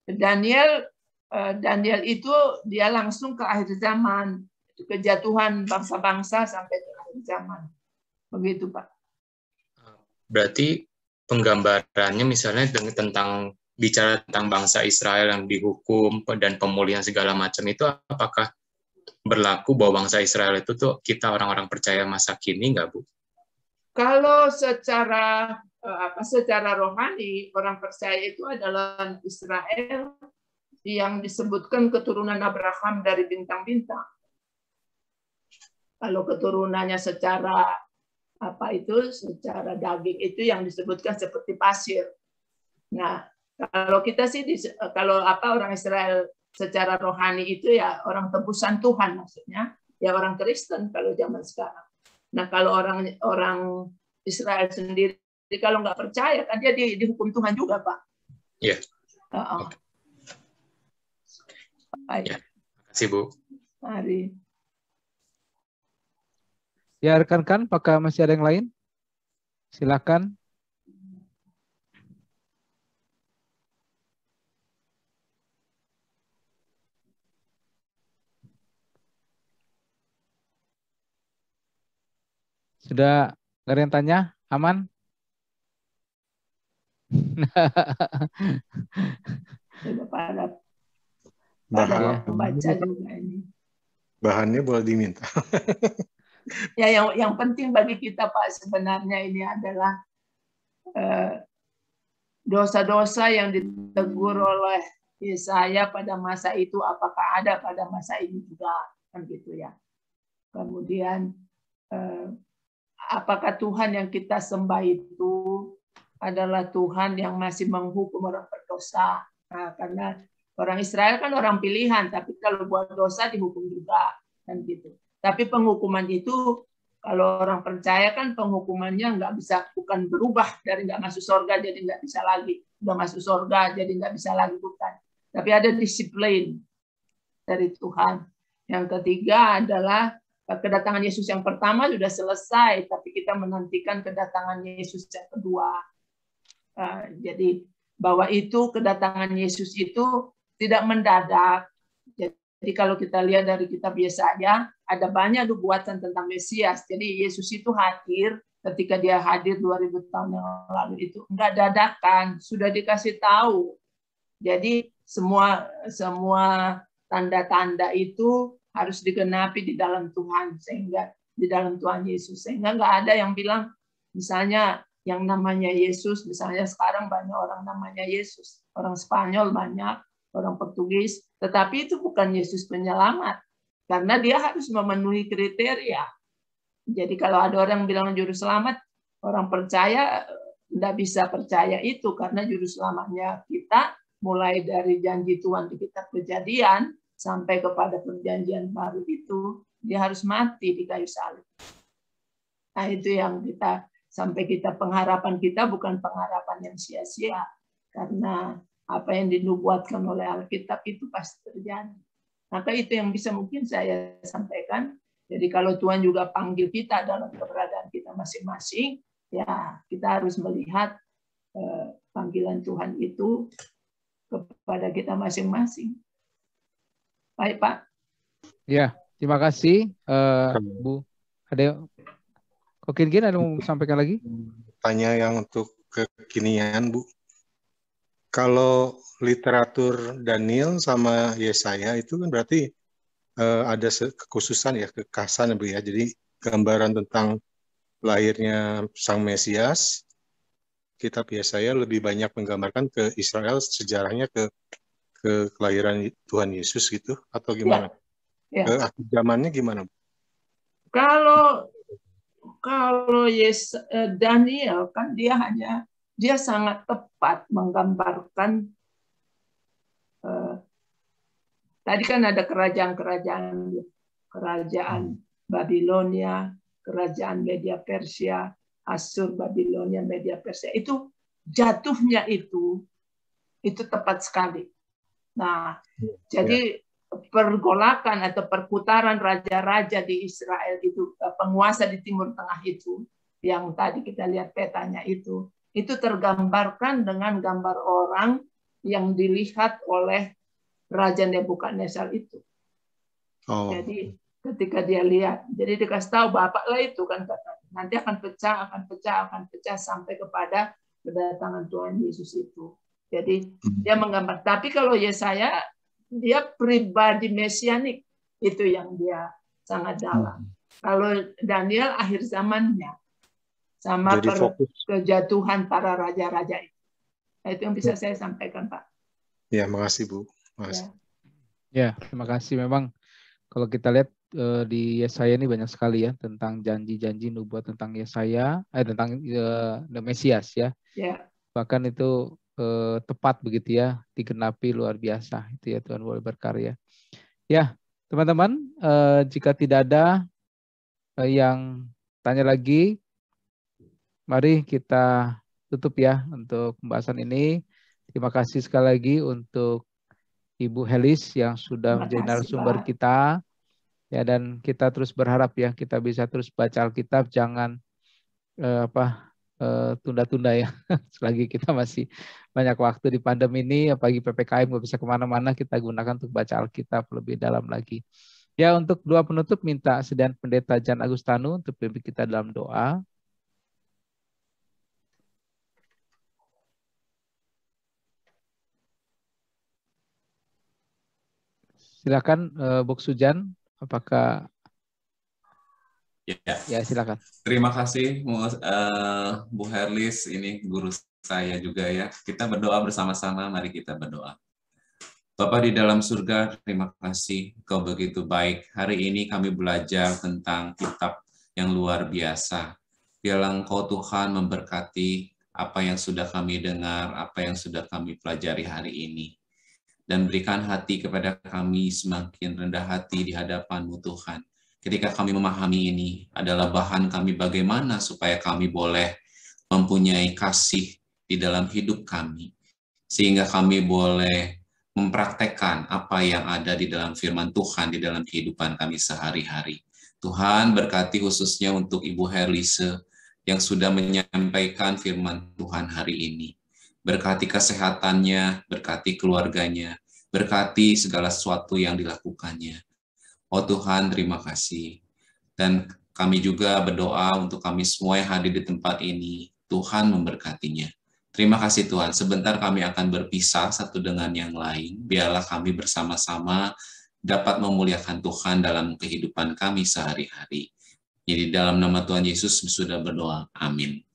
Daniel itu dia langsung ke akhir zaman. Kejatuhan bangsa-bangsa sampai ke akhir zaman. Begitu, Pak. Berarti penggambarannya misalnya tentang bicara tentang bangsa Israel yang dihukum dan pemulihan segala macam itu apakah berlaku bahwa bangsa Israel itu tuh kita orang-orang percaya masa kini nggak, Bu? Kalau secara secara rohani orang percaya itu adalah Israel yang disebutkan keturunan Abraham dari bintang-bintang. Kalau keturunannya secara secara daging itu yang disebutkan seperti pasir. Nah, kalau kita sih kalau orang Israel secara rohani itu ya orang tebusan Tuhan maksudnya, ya orang Kristen kalau zaman sekarang. Nah, kalau orang Israel sendiri kalau nggak percaya kan dia dihukum Tuhan juga, Pak. Iya. Okay. Baik. Ya, terima kasih, Bu. Mari. Ya, rekan-rekan, apakah masih ada yang lain? Silakan. Sudah nggak ada yang tanya? Aman? Sudah pada baca juga ini. Bahannya boleh diminta. Ya, yang penting bagi kita, Pak, sebenarnya ini adalah dosa-dosa yang ditegur oleh Yesaya pada masa itu, apakah ada pada masa ini juga, kan gitu ya. Kemudian apakah Tuhan yang kita sembah itu adalah Tuhan yang masih menghukum orang berdosa? Nah, karena orang Israel kan orang pilihan, tapi kalau buat dosa dihukum juga, kan gitu. Tapi penghukuman itu kalau orang percaya kan penghukumannya bukan berubah dari nggak masuk surga jadi nggak bisa lagi, udah masuk surga jadi nggak bisa lagi, bukan. Tapi ada disiplin dari Tuhan. Yang ketiga adalah kedatangan Yesus yang pertama sudah selesai, tapi kita menantikan kedatangan Yesus yang kedua. Jadi bahwa itu kedatangan Yesus itu tidak mendadak. Jadi kalau kita lihat dari kitab Yesaya, ada banyak nubuatan tentang Mesias. Jadi Yesus itu hadir ketika dia hadir 2000 tahun yang lalu itu enggak dadakan, sudah dikasih tahu. Jadi semua tanda-tanda itu harus digenapi di dalam Tuhan, sehingga di dalam Tuhan Yesus, sehingga nggak ada yang bilang misalnya yang namanya Yesus, misalnya sekarang banyak orang namanya Yesus, orang Spanyol banyak, orang Portugis, tetapi itu bukan Yesus penyelamat, karena dia harus memenuhi kriteria. Jadi kalau ada orang bilang juru selamat, orang percaya tidak bisa percaya itu, karena juru selamatnya kita mulai dari janji Tuhan di kitab Kejadian sampai kepada perjanjian baru itu, dia harus mati di kayu salib. Nah, itu yang pengharapan kita bukan pengharapan yang sia-sia, karena apa yang dinubuatkan oleh Alkitab itu pasti terjadi. Maka itu yang bisa mungkin saya sampaikan. Jadi kalau Tuhan juga panggil kita dalam keberadaan kita masing-masing, ya kita harus melihat panggilan Tuhan itu kepada kita masing-masing. Baik, Pak. Ya, terima kasih, Bu. Ada Kokin ada mau sampaikan lagi? Tanya yang untuk kekinian, Bu. Kalau literatur Daniel sama Yesaya itu kan berarti ada kekhususan ya, kekhasan, Bu ya. Jadi gambaran tentang lahirnya Sang Mesias, kitab Yesaya lebih banyak menggambarkan ke Israel, sejarahnya ke kelahiran Tuhan Yesus gitu, atau gimana? Ya. Ke akhir zamannya gimana? Kalau Daniel kan dia sangat tepat menggambarkan tadi kan ada kerajaan Babilonia, kerajaan Media Persia, Asyur, Babilonia, Media Persia, itu jatuhnya itu tepat sekali. Nah, jadi pergolakan atau perputaran raja-raja di Israel itu, penguasa di Timur Tengah itu, yang tadi kita lihat petanya itu tergambarkan dengan gambar orang yang dilihat oleh Raja Nebukadnezar itu. Jadi ketika dia lihat, jadi dikasih tahu bapaklah itu kan katanya, nanti akan pecah sampai kepada kedatangan Tuhan Yesus itu. Jadi dia menggambar. Tapi kalau Yesaya, dia pribadi mesianik, itu yang dia sangat dalam. Kalau Daniel akhir zamannya. sama Jadi fokus. kejatuhan para raja-raja itu. Nah, itu yang bisa saya sampaikan, Pak. Ya, makasih Bu. Makasih. Ya, terima kasih. Memang kalau kita lihat di Yesaya ini banyak sekali ya tentang janji-janji nubuat tentang Yesaya, tentang the Mesias ya. Ya. Bahkan itu tepat begitu ya, digenapi luar biasa. Itu ya, Tuhan boleh berkarya. Ya, teman-teman, jika tidak ada yang tanya lagi, mari kita tutup ya untuk pembahasan ini. Terima kasih sekali lagi untuk Ibu Helis yang sudah menjadi narasumber kita. Ya, dan kita terus berharap ya kita bisa terus baca Alkitab, jangan tunda-tunda ya. Selagi kita masih banyak waktu di pandemi ini, apalagi PPKM nggak bisa kemana-mana, kita gunakan untuk baca Alkitab lebih dalam lagi. Ya, untuk doa penutup minta sediaan Pendeta Jan Agustanu untuk pimpin kita dalam doa. Silakan Buk Sujan, apakah? Ya, silakan. Terima kasih Bu Herlis, ini guru saya juga ya. Kita berdoa bersama-sama, mari kita berdoa. Bapa di dalam surga, terima kasih Kau begitu baik. Hari ini kami belajar tentang kitab yang luar biasa. Biarlah Engkau Tuhan memberkati apa yang sudah kami dengar, apa yang sudah kami pelajari hari ini. Dan berikan hati kepada kami semakin rendah hati di hadapan-Mu Tuhan. Ketika kami memahami ini adalah bahan kami bagaimana supaya kami boleh mempunyai kasih di dalam hidup kami. Sehingga kami boleh mempraktekkan apa yang ada di dalam firman Tuhan di dalam kehidupan kami sehari-hari. Tuhan berkati khususnya untuk Ibu Herlise yang sudah menyampaikan firman Tuhan hari ini. Berkati kesehatannya, berkati keluarganya, berkati segala sesuatu yang dilakukannya. Oh Tuhan, terima kasih. Dan kami juga berdoa untuk kami semua yang hadir di tempat ini. Tuhan memberkatinya. Terima kasih Tuhan. Sebentar kami akan berpisah satu dengan yang lain. Biarlah kami bersama-sama dapat memuliakan Tuhan dalam kehidupan kami sehari-hari. Jadi dalam nama Tuhan Yesus sudah berdoa. Amin.